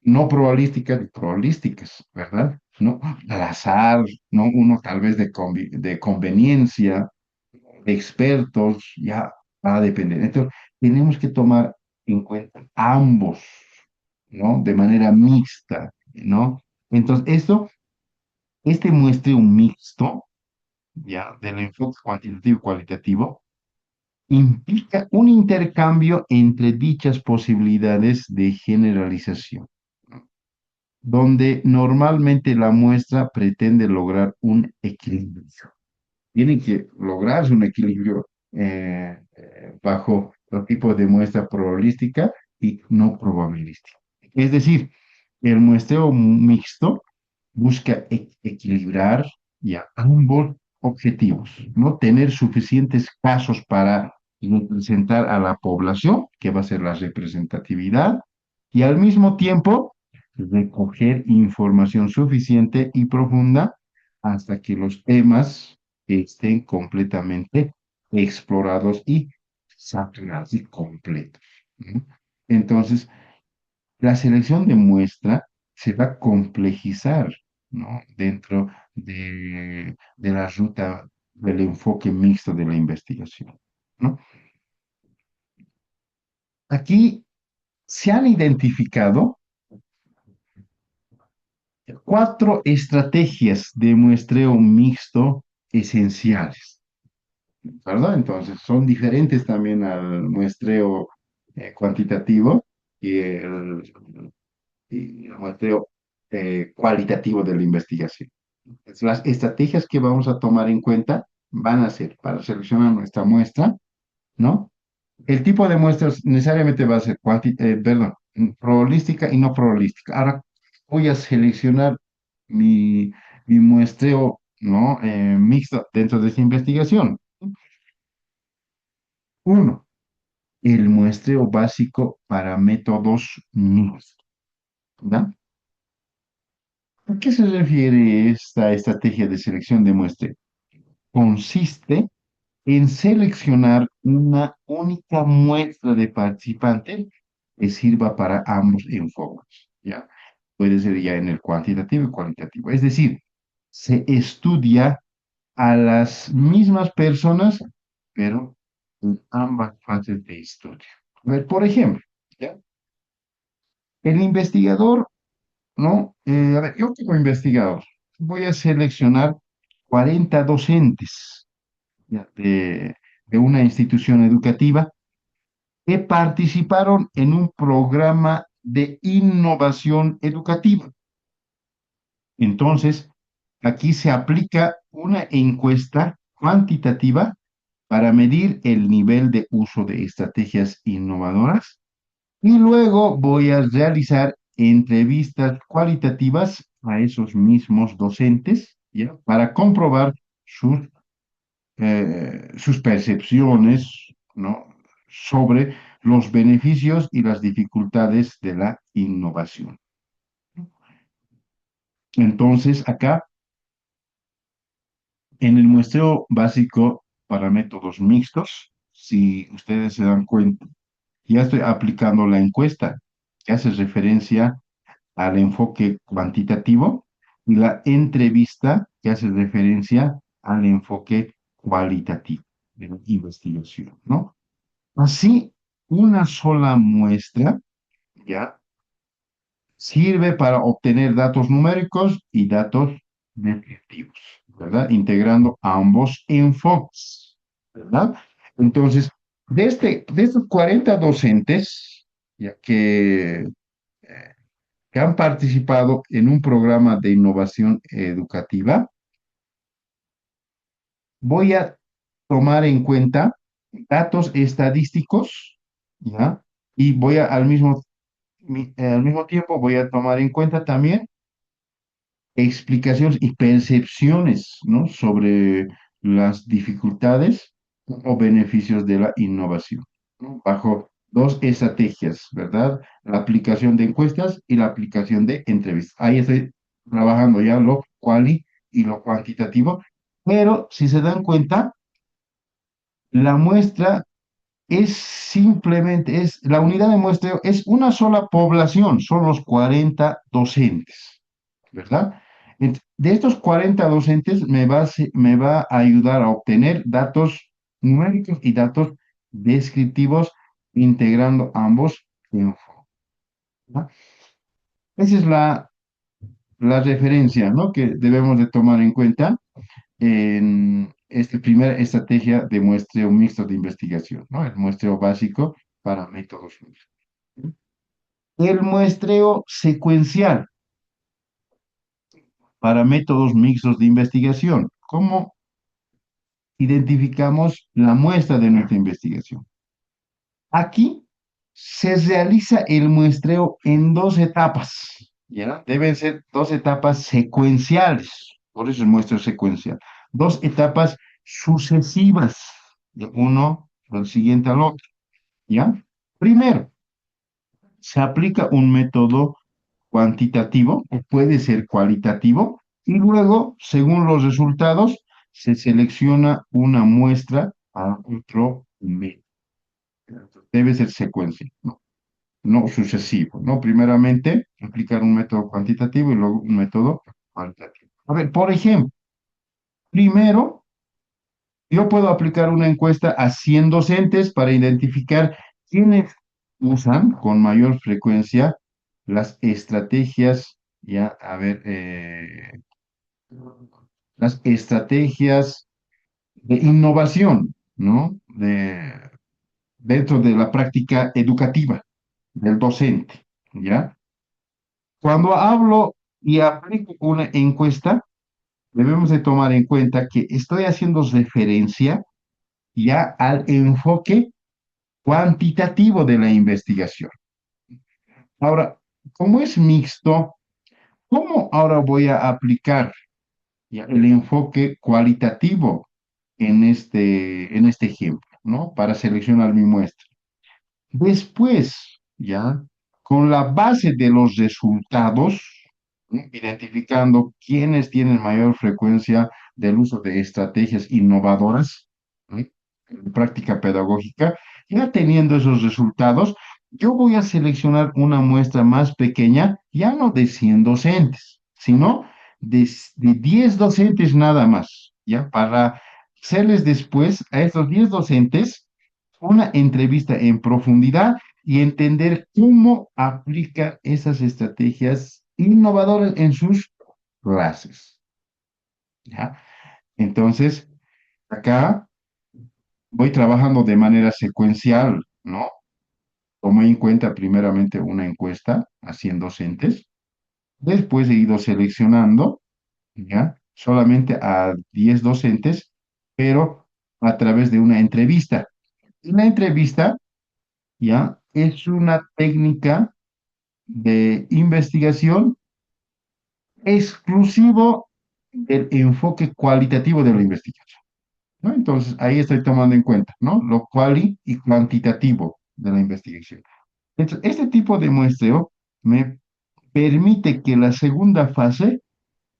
no probabilísticas y probabilísticas, ¿verdad? No, al azar, no uno tal vez de conveniencia, de expertos, ya va a depender. Entonces, tenemos que tomar en cuenta ambos, ¿no? De manera mixta, ¿no? Entonces, este muestreo mixto, ya, del enfoque cuantitativo y cualitativo, implica un intercambio entre dichas posibilidades de generalización, ¿no? Donde normalmente la muestra pretende lograr un equilibrio. Tiene que lograrse un equilibrio bajo los tipos de muestra probabilística y no probabilística. Es decir, el muestreo mixto busca equilibrar ya ambos objetivos, ¿no? Tener suficientes casos para representar a la población, que va a ser la representatividad, y al mismo tiempo recoger información suficiente y profunda hasta que los temas estén completamente explorados y saturados y completos, ¿no? Entonces, la selección de muestra se va a complejizar, ¿no? Dentro de la ruta del enfoque mixto de la investigación, ¿no? Aquí se han identificado cuatro estrategias de muestreo mixto esenciales, ¿verdad? Entonces, son diferentes también al muestreo cuantitativo y el muestreo cualitativo de la investigación. Entonces, las estrategias que vamos a tomar en cuenta van a ser para seleccionar nuestra muestra, ¿no? El tipo de muestras necesariamente va a ser perdón, probabilística y no probabilística. Ahora voy a seleccionar mi, mi muestreo, ¿no? Mixto dentro de esta investigación. Uno, el muestreo básico para métodos mixtos, ¿verdad? ¿A qué se refiere esta estrategia de selección de muestreo? Consiste en seleccionar una única muestra de participantes que sirva para ambos enfoques, ¿ya? Puede ser ya en el cuantitativo y cualitativo. Es decir, se estudia a las mismas personas, pero en ambas fases de historia. A ver, por ejemplo, ¿ya? El investigador, ¿no? A ver, yo como investigador voy a seleccionar 40 docentes, ¿ya? De una institución educativa que participaron en un programa de innovación educativa. Entonces, aquí se aplica una encuesta cuantitativa para medir el nivel de uso de estrategias innovadoras y luego voy a realizar entrevistas cualitativas a esos mismos docentes, ¿ya? Para comprobar sus percepciones, ¿no? Sobre los beneficios y las dificultades de la innovación. Entonces, acá, en el muestreo básico para métodos mixtos, si ustedes se dan cuenta, ya estoy aplicando la encuesta que hace referencia al enfoque cuantitativo y la entrevista que hace referencia al enfoque cualitativo de la investigación, ¿no? Así, una sola muestra, ¿ya? Sirve para obtener datos numéricos y datos descriptivos, ¿verdad? Integrando ambos enfoques, ¿verdad? Entonces, de estos 40 docentes, ya que han participado en un programa de innovación educativa, voy a tomar en cuenta datos estadísticos, ¿ya? Y voy a, al mismo tiempo voy a tomar en cuenta también explicaciones y percepciones, ¿no? Sobre las dificultades o beneficios de la innovación, ¿no? Bajo dos estrategias, ¿verdad? La aplicación de encuestas y la aplicación de entrevistas. Ahí estoy trabajando ya lo quali y lo cuantitativo, pero si se dan cuenta, la muestra es simplemente, la unidad de muestreo es una sola población, son los 40 docentes, ¿verdad? De estos 40 docentes me va a ayudar a obtener datos numéricos y datos descriptivos integrando ambos en ¿verdad? Esa es la referencia, ¿no? Que debemos de tomar en cuenta en esta primera estrategia de muestreo mixto de investigación, ¿no? El muestreo básico para métodos mixtos. El muestreo secuencial para métodos mixtos de investigación. ¿Cómo identificamos la muestra de nuestra investigación? Aquí se realiza el muestreo en dos etapas, ¿ya? Deben ser dos etapas secuenciales, por eso el muestreo secuencial. Dos etapas sucesivas, de uno del siguiente al otro, ¿ya? Primero, se aplica un método cuantitativo, o puede ser cualitativo, y luego, según los resultados, se selecciona una muestra a otro método. Debe ser secuencia, ¿no? No sucesivo, ¿no? Primeramente, aplicar un método cuantitativo y luego un método cualitativo. A ver, por ejemplo, primero, yo puedo aplicar una encuesta a 100 docentes para identificar quiénes usan con mayor frecuencia las estrategias, ya, a ver, las estrategias de innovación, ¿no? Dentro de la práctica educativa del docente, ¿ya? Cuando hablo y aplico una encuesta, debemos de tomar en cuenta que estoy haciendo referencia ya al enfoque cuantitativo de la investigación. Ahora, como es mixto, ¿cómo ahora voy a aplicar ya el enfoque cualitativo en este ejemplo, ¿no? Para seleccionar mi muestra. Después, ya, con la base de los resultados, ¿no? Identificando quiénes tienen mayor frecuencia del uso de estrategias innovadoras, ¿no? En práctica pedagógica, ya teniendo esos resultados, yo voy a seleccionar una muestra más pequeña, ya no de 100 docentes, sino de 10 docentes nada más, ya, para hacerles después a estos 10 docentes una entrevista en profundidad y entender cómo aplica esas estrategias innovadoras en sus clases. ¿Ya? Entonces, acá voy trabajando de manera secuencial, ¿no? Tomé en cuenta primeramente una encuesta a 100 docentes, después he ido seleccionando, ¿ya? Solamente a 10 docentes, pero a través de una entrevista. Y la entrevista, ¿ya? Es una técnica de investigación exclusivo del enfoque cualitativo de la investigación, ¿no? Entonces, ahí estoy tomando en cuenta, ¿no? Lo cuali y cuantitativo de la investigación. Entonces, este tipo de muestreo me permite que la segunda fase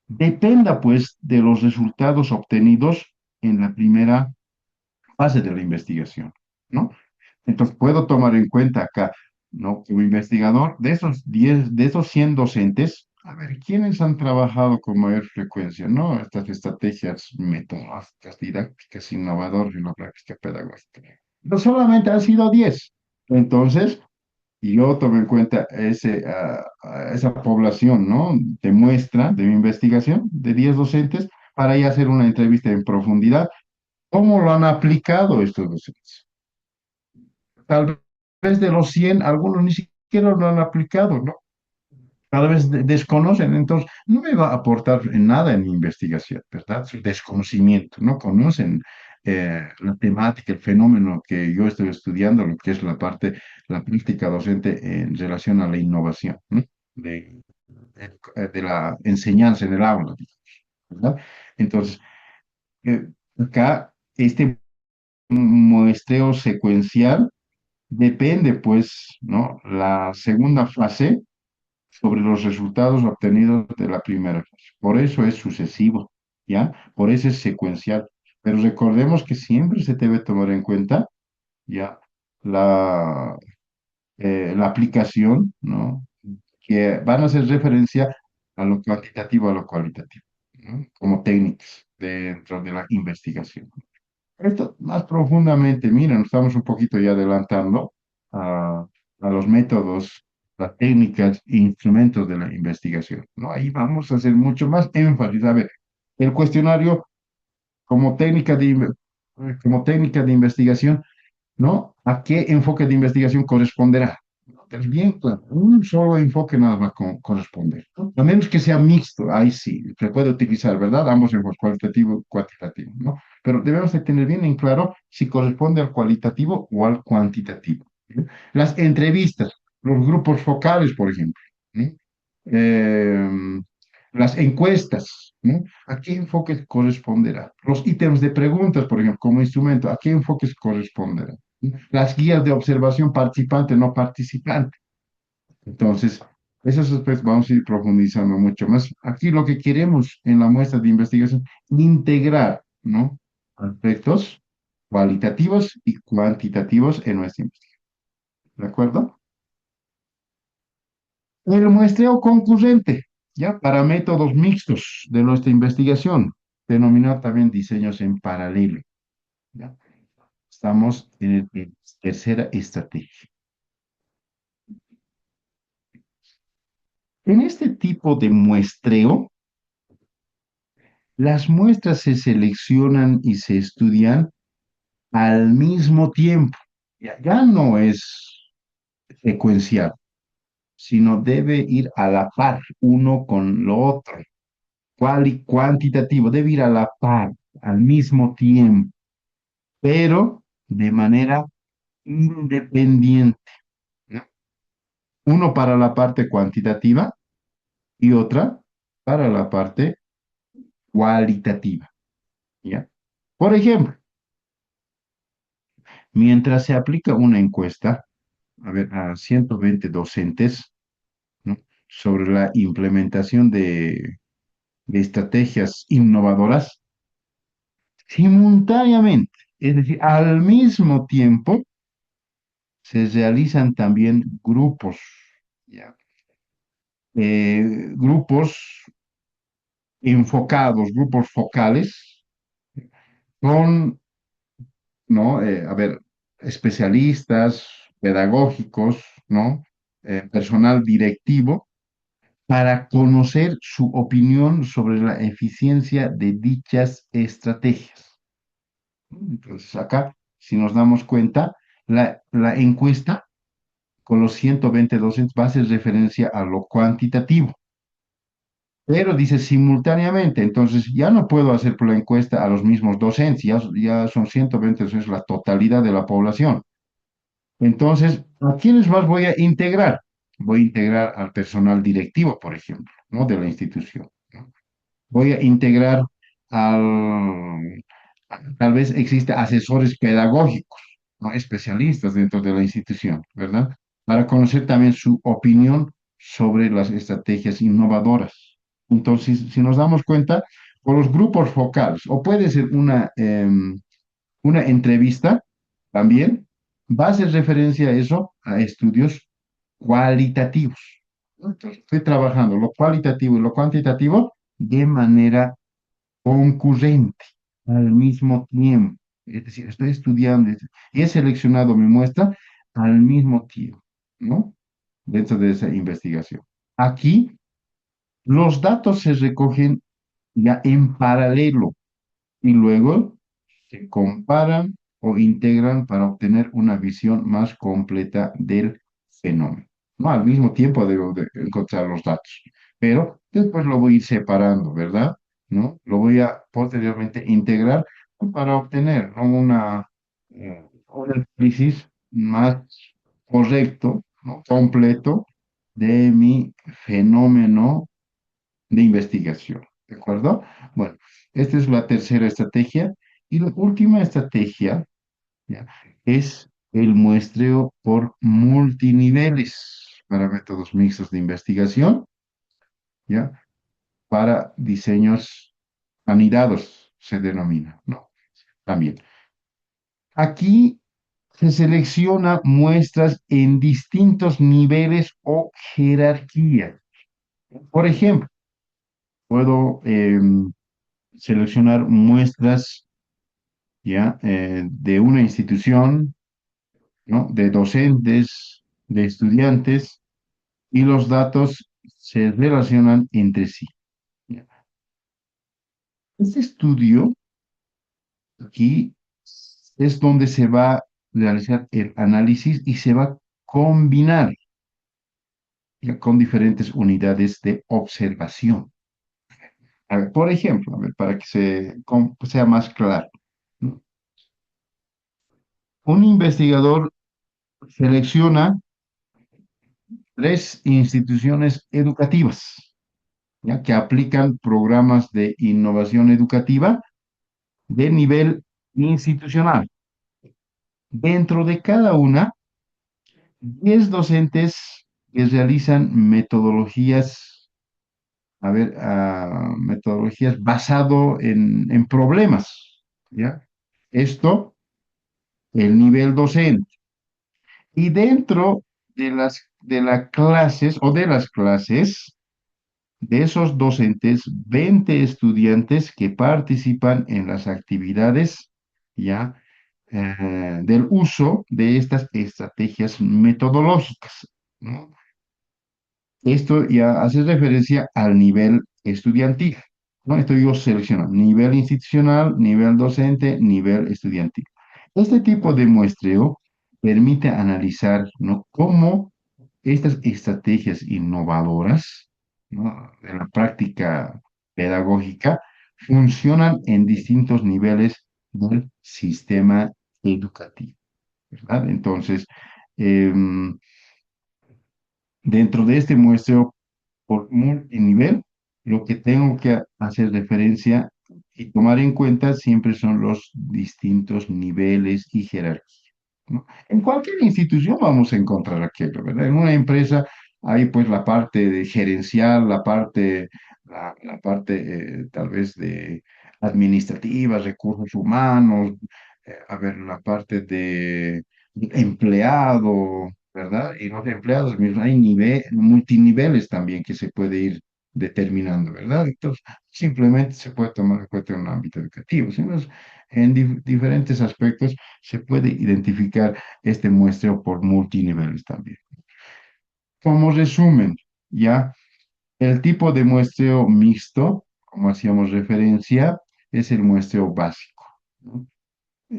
dependa, pues, de los resultados obtenidos en la primera fase de la investigación, ¿no? Entonces, puedo tomar en cuenta acá, ¿no? Como investigador, de esos 10, de esos 100 docentes, a ver, ¿quiénes han trabajado con mayor frecuencia, ¿no? Estas estrategias metodológicas, didácticas, innovadoras en la práctica pedagógica. No solamente han sido 10. Entonces, yo tomo en cuenta esa población, ¿no? De muestra de mi investigación, de 10 docentes, para ya hacer una entrevista en profundidad. ¿Cómo lo han aplicado estos docentes? Tal vez de los 100 algunos ni siquiera lo han aplicado, ¿no? Tal vez desconocen, entonces no me va a aportar en nada en mi investigación, ¿verdad? Su desconocimiento, no conocen la temática, el fenómeno que yo estoy estudiando, lo que es la parte, la práctica docente en relación a la innovación, ¿no? De la enseñanza en el aula, ¿verdad? Entonces, eh, acá este muestreo secuencial depende, pues, ¿no? La segunda fase sobre los resultados obtenidos de la primera fase. Por eso es sucesivo, ¿ya? Por eso es secuencial. Pero recordemos que siempre se debe tomar en cuenta, ¿ya? la, la aplicación, ¿no? Que van a hacer referencia a lo cuantitativo, a lo cualitativo, ¿no? Como técnicas dentro de la investigación. Esto más profundamente, miren, nos estamos un poquito ya adelantando a los métodos, las técnicas e instrumentos de la investigación, ¿no? Ahí vamos a hacer mucho más énfasis. A ver, el cuestionario como técnica como técnica de investigación, ¿no? ¿A qué enfoque de investigación corresponderá? Es bien claro, un solo enfoque nada va a corresponder, ¿no? A menos que sea mixto, ahí sí, se puede utilizar, ¿verdad? Ambos enfoques, cualitativo y cuantitativo, ¿no? Pero debemos de tener bien en claro si corresponde al cualitativo o al cuantitativo, ¿no? Las entrevistas, los grupos focales, por ejemplo, ¿no? Eh, las encuestas, ¿no? ¿A qué enfoque corresponderá? Los ítems de preguntas, por ejemplo, como instrumento, ¿a qué enfoques corresponderá? Las guías de observación participante, no participante. Entonces, esos aspectos vamos a ir profundizando mucho más. Aquí lo que queremos en la muestra de investigación, integrar, ¿no? Aspectos cualitativos y cuantitativos en nuestra investigación. ¿De acuerdo? El muestreo concurrente, ya para métodos mixtos de nuestra investigación, denominado también diseños en paralelo. ¿Ya? Estamos en tercera estrategia. En este tipo de muestreo, las muestras se seleccionan y se estudian al mismo tiempo. Ya no es secuencial, sino debe ir a la par uno con lo otro. Cuantitativo, debe ir a la par, al mismo tiempo, pero de manera independiente, ¿no? Uno para la parte cuantitativa y otra para la parte cualitativa, ¿ya? Por ejemplo, mientras se aplica una encuesta, a ver, a 120 docentes, ¿no? Sobre la implementación de estrategias innovadoras, simultáneamente, es decir, al mismo tiempo, se realizan también grupos, ¿ya? Grupos enfocados, grupos focales, con, ¿no? A ver, especialistas, pedagógicos, ¿no? Personal directivo, para conocer su opinión sobre la eficiencia de dichas estrategias. Entonces, acá, si nos damos cuenta, la encuesta con los 120 docentes va a hacer referencia a lo cuantitativo, pero dice simultáneamente, entonces ya no puedo hacer por la encuesta a los mismos docentes, ya son 120 docentes, la totalidad de la población. Entonces, ¿a quiénes más voy a integrar? Voy a integrar al personal directivo, por ejemplo, ¿no? De la institución, ¿no? Voy a integrar al, tal vez existe asesores pedagógicos, ¿no? Especialistas dentro de la institución, ¿verdad? Para conocer también su opinión sobre las estrategias innovadoras. Entonces, si nos damos cuenta, por los grupos focales, o puede ser una entrevista también, va a hacer referencia a eso, a estudios cualitativos. Entonces, estoy trabajando lo cualitativo y lo cuantitativo de manera concurrente, al mismo tiempo. Es decir, estoy estudiando y he seleccionado mi muestra al mismo tiempo, ¿no? Dentro de esa investigación. Aquí, los datos se recogen ya en paralelo y luego se comparan o integran para obtener una visión más completa del fenómeno. No al mismo tiempo debo de encontrar los datos, pero después lo voy a ir separando, ¿verdad? ¿No? Lo voy a posteriormente integrar para obtener, ¿no? Un análisis más correcto, ¿no? Completo de mi fenómeno de investigación. ¿De acuerdo? Bueno, esta es la tercera estrategia. Y la última estrategia, ¿ya? Es el muestreo por multiniveles para métodos mixtos de investigación, ¿ya? Para diseños anidados, se denomina, ¿no? También. Aquí se selecciona muestras en distintos niveles o jerarquía. Por ejemplo, puedo seleccionar muestras ya de una institución, ¿no? De docentes, de estudiantes, y los datos se relacionan entre sí. ¿Ya? Este estudio aquí es donde se va a realizar el análisis y se va a combinar ya, con diferentes unidades de observación. A ver, por ejemplo, a ver, para que sea más claro, ¿no? Un investigador selecciona tres instituciones educativas, ¿ya? Que aplican programas de innovación educativa de nivel institucional. Dentro de cada una, 10 docentes que realizan metodologías, a ver, metodologías basado en problemas, ¿ya? Esto, el nivel docente. Y dentro de las clases o de las clases, de esos docentes, 20 estudiantes que participan en las actividades, ¿ya? Del uso de estas estrategias metodológicas, ¿no? Esto ya hace referencia al nivel estudiantil, ¿no? Esto yo selecciono nivel institucional, nivel docente, nivel estudiantil. Este tipo de muestreo permite analizar, ¿no? Cómo estas estrategias innovadoras, ¿no? De la práctica pedagógica funcionan en distintos niveles del sistema educativo, ¿verdad? Entonces, em, dentro de este muestreo por multinivel, lo que tengo que hacer referencia y tomar en cuenta siempre son los distintos niveles y jerarquías, ¿no? En cualquier institución vamos a encontrar aquello, ¿verdad? En una empresa hay pues la parte de gerencial, la parte tal vez de administrativa, recursos humanos, a ver, la parte de empleado, ¿verdad? Y los empleados mismos, hay multiniveles también que se puede ir determinando, ¿verdad? Entonces, simplemente se puede tomar en cuenta en un ámbito educativo, sino en diferentes aspectos se puede identificar este muestreo por multiniveles también. Como resumen, ya, el tipo de muestreo mixto, como hacíamos referencia, es el muestreo básico, ¿no?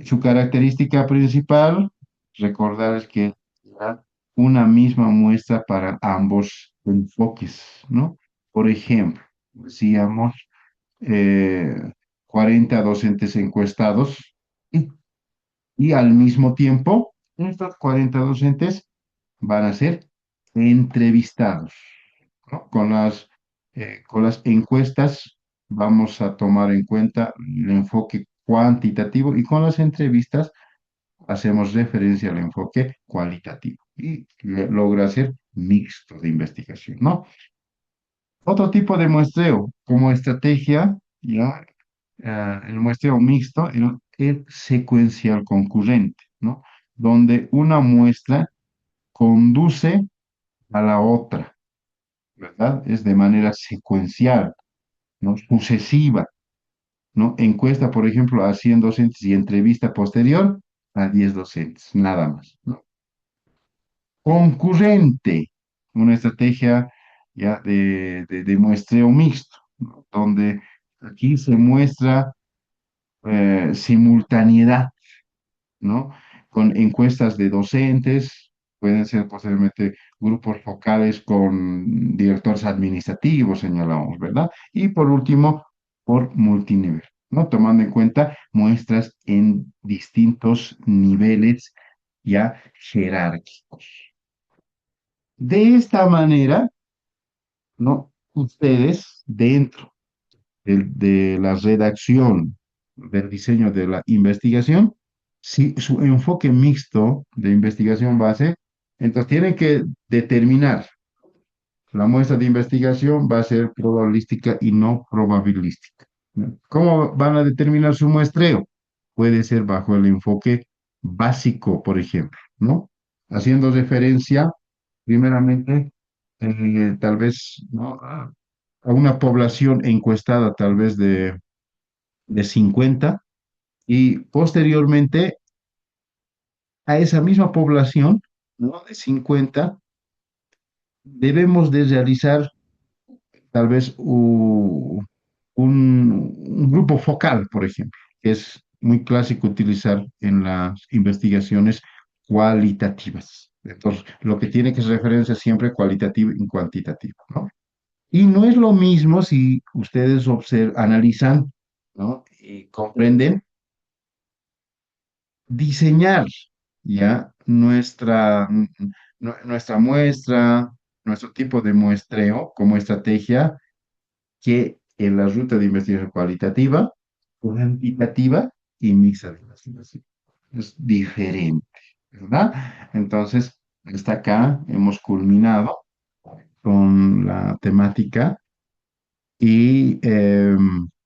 Su característica principal, recordar es que da una misma muestra para ambos enfoques, ¿no? Por ejemplo, decíamos eh, 40 docentes encuestados y, y al mismo tiempo estos 40 docentes van a ser entrevistados, ¿no? Con las encuestas vamos a tomar en cuenta el enfoque cuantitativo y con las entrevistas hacemos referencia al enfoque cualitativo y logra ser mixto de investigación, ¿no? Otro tipo de muestreo como estrategia, ya, el muestreo mixto, el secuencial concurrente, ¿no? Donde una muestra conduce a la otra, ¿verdad? Es de manera secuencial, ¿no? Sucesiva, ¿no? Encuesta, por ejemplo, a 100 docentes y entrevista posterior a 10 docentes, nada más, ¿no? Concurrente, una estrategia ya de muestreo mixto, ¿no? Donde aquí se muestra simultaneidad, ¿no? Con encuestas de docentes, pueden ser posiblemente grupos focales con directores administrativos, señalamos, ¿verdad? Y por último, por multinivel, ¿no? Tomando en cuenta muestras en distintos niveles ya jerárquicos. De esta manera, ¿no? Ustedes, dentro de la redacción del diseño de la investigación, si su enfoque mixto de investigación base, entonces tienen que determinar la muestra de investigación va a ser probabilística y no probabilística, ¿no? ¿Cómo van a determinar su muestreo? Puede ser bajo el enfoque básico, por ejemplo, ¿no? Haciendo referencia, primeramente, tal vez, ¿no? A una población encuestada tal vez de 50 y posteriormente a esa misma población, ¿no? De 50 debemos de realizar tal vez un grupo focal, por ejemplo, que es muy clásico utilizar en las investigaciones cualitativas. Entonces, lo que tiene que ser referencia siempre cualitativo y cuantitativo, ¿no? Y no es lo mismo si ustedes analizan, ¿no? Y comprenden, diseñar ya nuestra muestra, nuestro tipo de muestreo como estrategia que en la ruta de investigación cualitativa, cuantitativa y mixta de investigación. Es diferente, ¿verdad? Entonces, hasta acá hemos culminado con la temática y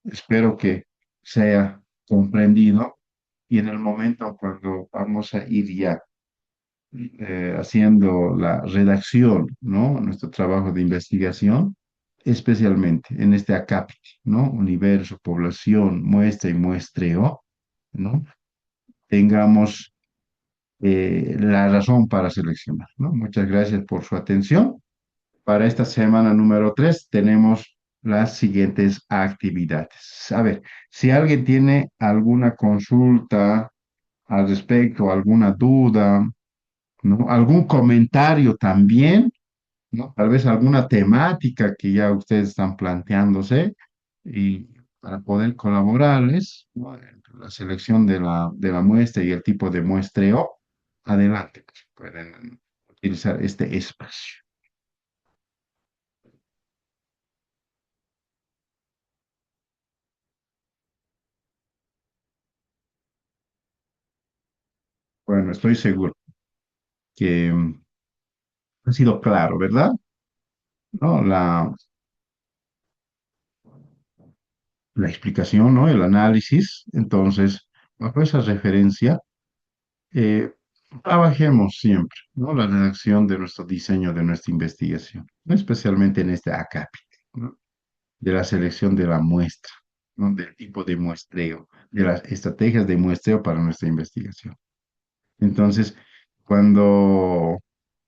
espero que sea comprendido y en el momento cuando vamos a ir ya haciendo la redacción, ¿no? Nuestro trabajo de investigación, especialmente en este acápite, ¿no? Universo, población, muestra y muestreo, ¿no? Tengamos la razón para seleccionar, ¿no? Muchas gracias por su atención. Para esta semana número 3 tenemos las siguientes actividades. A ver, si alguien tiene alguna consulta al respecto, alguna duda, ¿no? Algún comentario también, ¿no? Tal vez alguna temática que ya ustedes están planteándose y para poder colaborarles, ¿no? En la selección de la muestra y el tipo de muestreo, adelante, pues, pueden utilizar este espacio. Bueno, estoy seguro que ha sido claro, ¿verdad? ¿No? La explicación, ¿no? El análisis. Entonces, bajo esa referencia, eh, trabajemos siempre, ¿no? La redacción de nuestro diseño, de nuestra investigación, ¿no? Especialmente en este acápite, ¿no? De la selección de la muestra, ¿no? Del tipo de muestreo, de las estrategias de muestreo para nuestra investigación. Entonces, cuando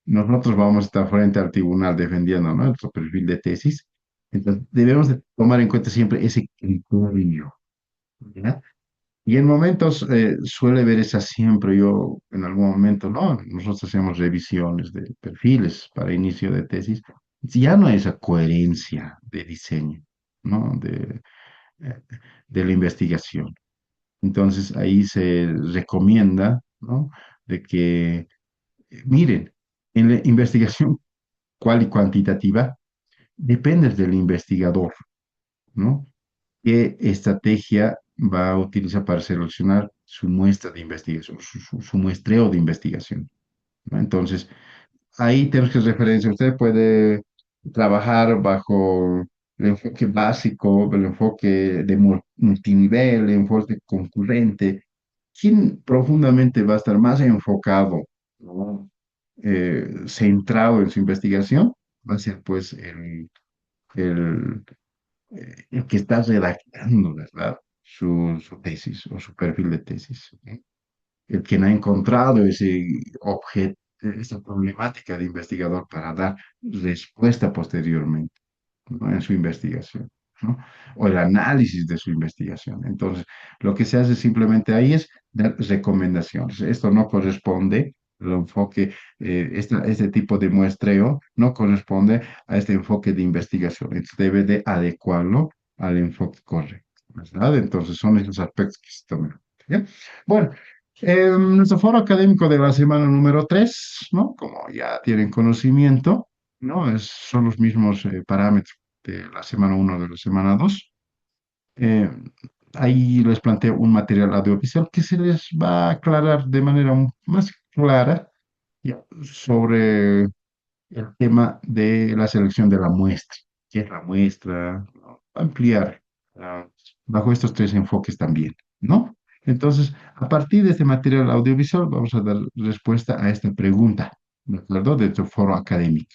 nosotros vamos a estar frente al tribunal defendiendo, ¿no? Nuestro perfil de tesis, entonces debemos de tomar en cuenta siempre ese criterio, ¿ya? Y en momentos suele ver esa siempre, yo en algún momento, ¿no? Nosotros hacemos revisiones de perfiles para inicio de tesis, ya no hay esa coherencia de diseño, ¿no? Eh, de la investigación. Entonces ahí se recomienda, ¿no? De que, miren, en la investigación cual y cuantitativa, depende del investigador, ¿no? ¿Qué estrategia va a utilizar para seleccionar su muestra de investigación, su muestreo de investigación, ¿no? Entonces, ahí tenemos que referencia. Usted puede trabajar bajo el enfoque básico, el enfoque de multinivel, el enfoque concurrente. ¿Quién profundamente va a estar más enfocado, ¿no? Centrado en su investigación? Va a ser pues el, el que está redactando, ¿verdad? Su tesis o su perfil de tesis. ¿Ok? El quien ha encontrado ese objeto, esa problemática de investigador para dar respuesta posteriormente, ¿no? En su investigación, ¿no? O el análisis de su investigación. Entonces, lo que se hace simplemente ahí es dar recomendaciones. Esto no corresponde, el enfoque, este tipo de muestreo no corresponde a este enfoque de investigación. Entonces, debe de adecuarlo al enfoque correcto, ¿verdad? Entonces, son esos aspectos que se toman. ¿Ya? Bueno, nuestro foro académico de la semana número 3, ¿no? Como ya tienen conocimiento, ¿no? Son los mismos parámetros de la semana uno de la semana 2. Eh, Ahí les planteo un material audiovisual que se les va a aclarar de manera más clara ya, sobre el tema de la selección de la muestra. ¿Qué es la muestra? ¿No? Ampliar bajo estos tres enfoques también, ¿no? Entonces, a partir de este material audiovisual, vamos a dar respuesta a esta pregunta, ¿de acuerdo? De tu foro académico.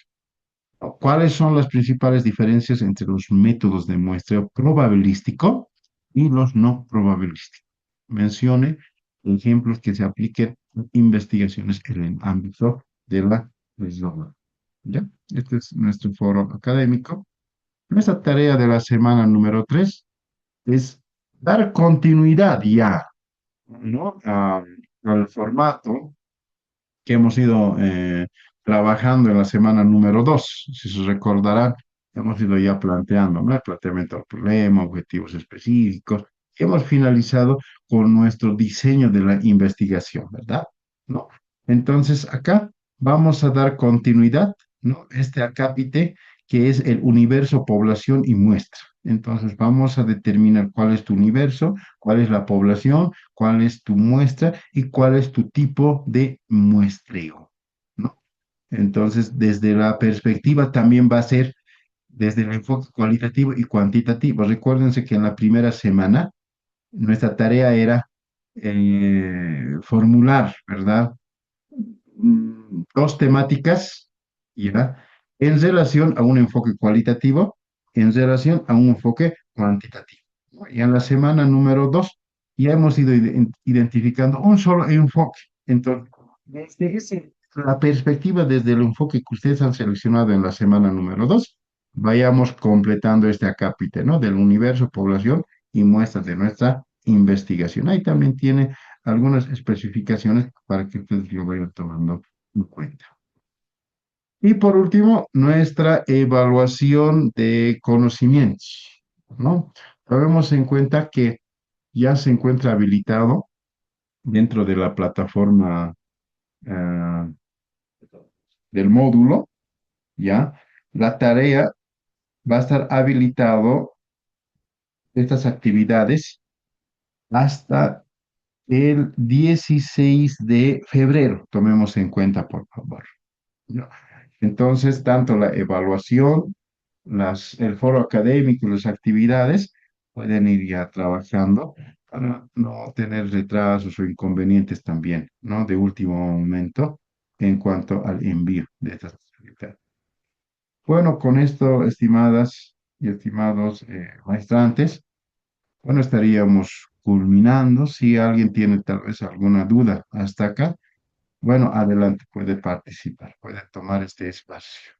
¿Cuáles son las principales diferencias entre los métodos de muestreo probabilístico y los no probabilísticos? Mencione ejemplos que se apliquen a investigaciones en el ámbito de la reserva. ¿Ya? Este es nuestro foro académico. Nuestra tarea de la semana número 3 es dar continuidad ya, ¿no? Al formato que hemos ido trabajando en la semana número 2. Si se recordarán, hemos ido ya planteando, ¿no? El planteamiento del problema, objetivos específicos, y hemos finalizado con nuestro diseño de la investigación, ¿verdad? ¿No? Entonces, acá vamos a dar continuidad, ¿no? Este acápite que es el universo, población y muestra. Entonces, vamos a determinar cuál es tu universo, cuál es la población, cuál es tu muestra y cuál es tu tipo de muestreo, ¿no? Entonces, desde la perspectiva también va a ser desde el enfoque cualitativo y cuantitativo. Recuérdense que en la primera semana nuestra tarea era formular, ¿verdad? Dos temáticas, ¿ya? En relación a un enfoque cualitativo, en relación a un enfoque cuantitativo, ¿no? Y en la semana número 2 ya hemos ido identificando un solo enfoque. Entonces, la perspectiva desde el enfoque que ustedes han seleccionado en la semana número 2 vayamos completando este acápite, ¿no? Del universo, población y muestras de nuestra investigación. Ahí también tiene algunas especificaciones para que ustedes lo vayan tomando en cuenta. Y por último, nuestra evaluación de conocimientos, ¿no? Tomemos en cuenta que ya se encuentra habilitado dentro de la plataforma ah, del módulo, ¿ya? La tarea va a estar habilitado estas actividades hasta el 16 de febrero. Tomemos en cuenta, por favor. ¿No? Entonces, tanto la evaluación, el foro académico y las actividades pueden ir ya trabajando para no tener retrasos o inconvenientes también, ¿no? De último momento en cuanto al envío de estas actividades. Bueno, con esto, estimadas y estimados maestrantes, bueno, estaríamos culminando. Si alguien tiene tal vez alguna duda hasta acá, bueno, adelante, puede participar, puede tomar este espacio.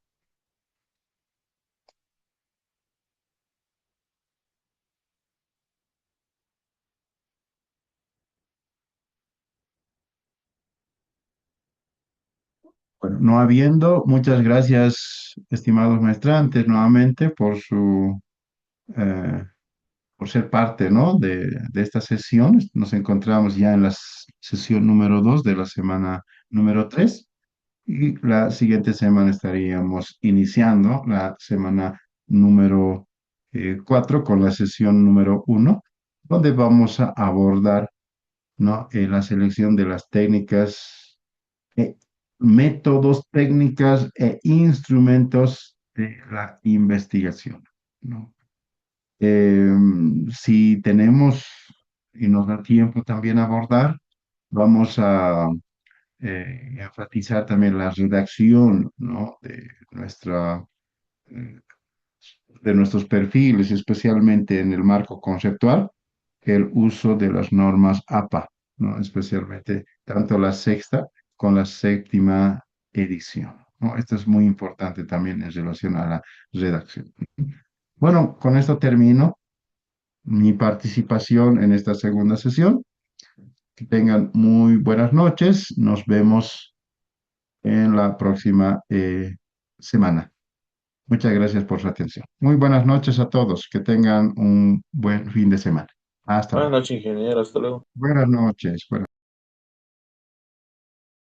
Bueno, no habiendo, muchas gracias, estimados maestrantes, nuevamente eh, por ser parte, ¿no? de esta sesión. Nos encontramos ya en la sesión número 2 de la semana número 3 y la siguiente semana estaríamos iniciando la semana número 4 con la sesión número 1, donde vamos a abordar, ¿no? La selección de las técnicas, eh, métodos, técnicas e instrumentos de la investigación, ¿no? Si tenemos y nos da tiempo también abordar, vamos a enfatizar también la redacción, ¿no? Eh, de nuestros perfiles, especialmente en el marco conceptual, el uso de las normas APA, ¿no? Especialmente tanto la sexta con la séptima edición, ¿no? Esto es muy importante también en relación a la redacción. Bueno, con esto termino mi participación en esta segunda sesión. Que tengan muy buenas noches. Nos vemos en la próxima semana. Muchas gracias por su atención. Muy buenas noches a todos. Que tengan un buen fin de semana. Hasta Buenas luego. noches, ingeniero. Hasta luego. Buenas noches.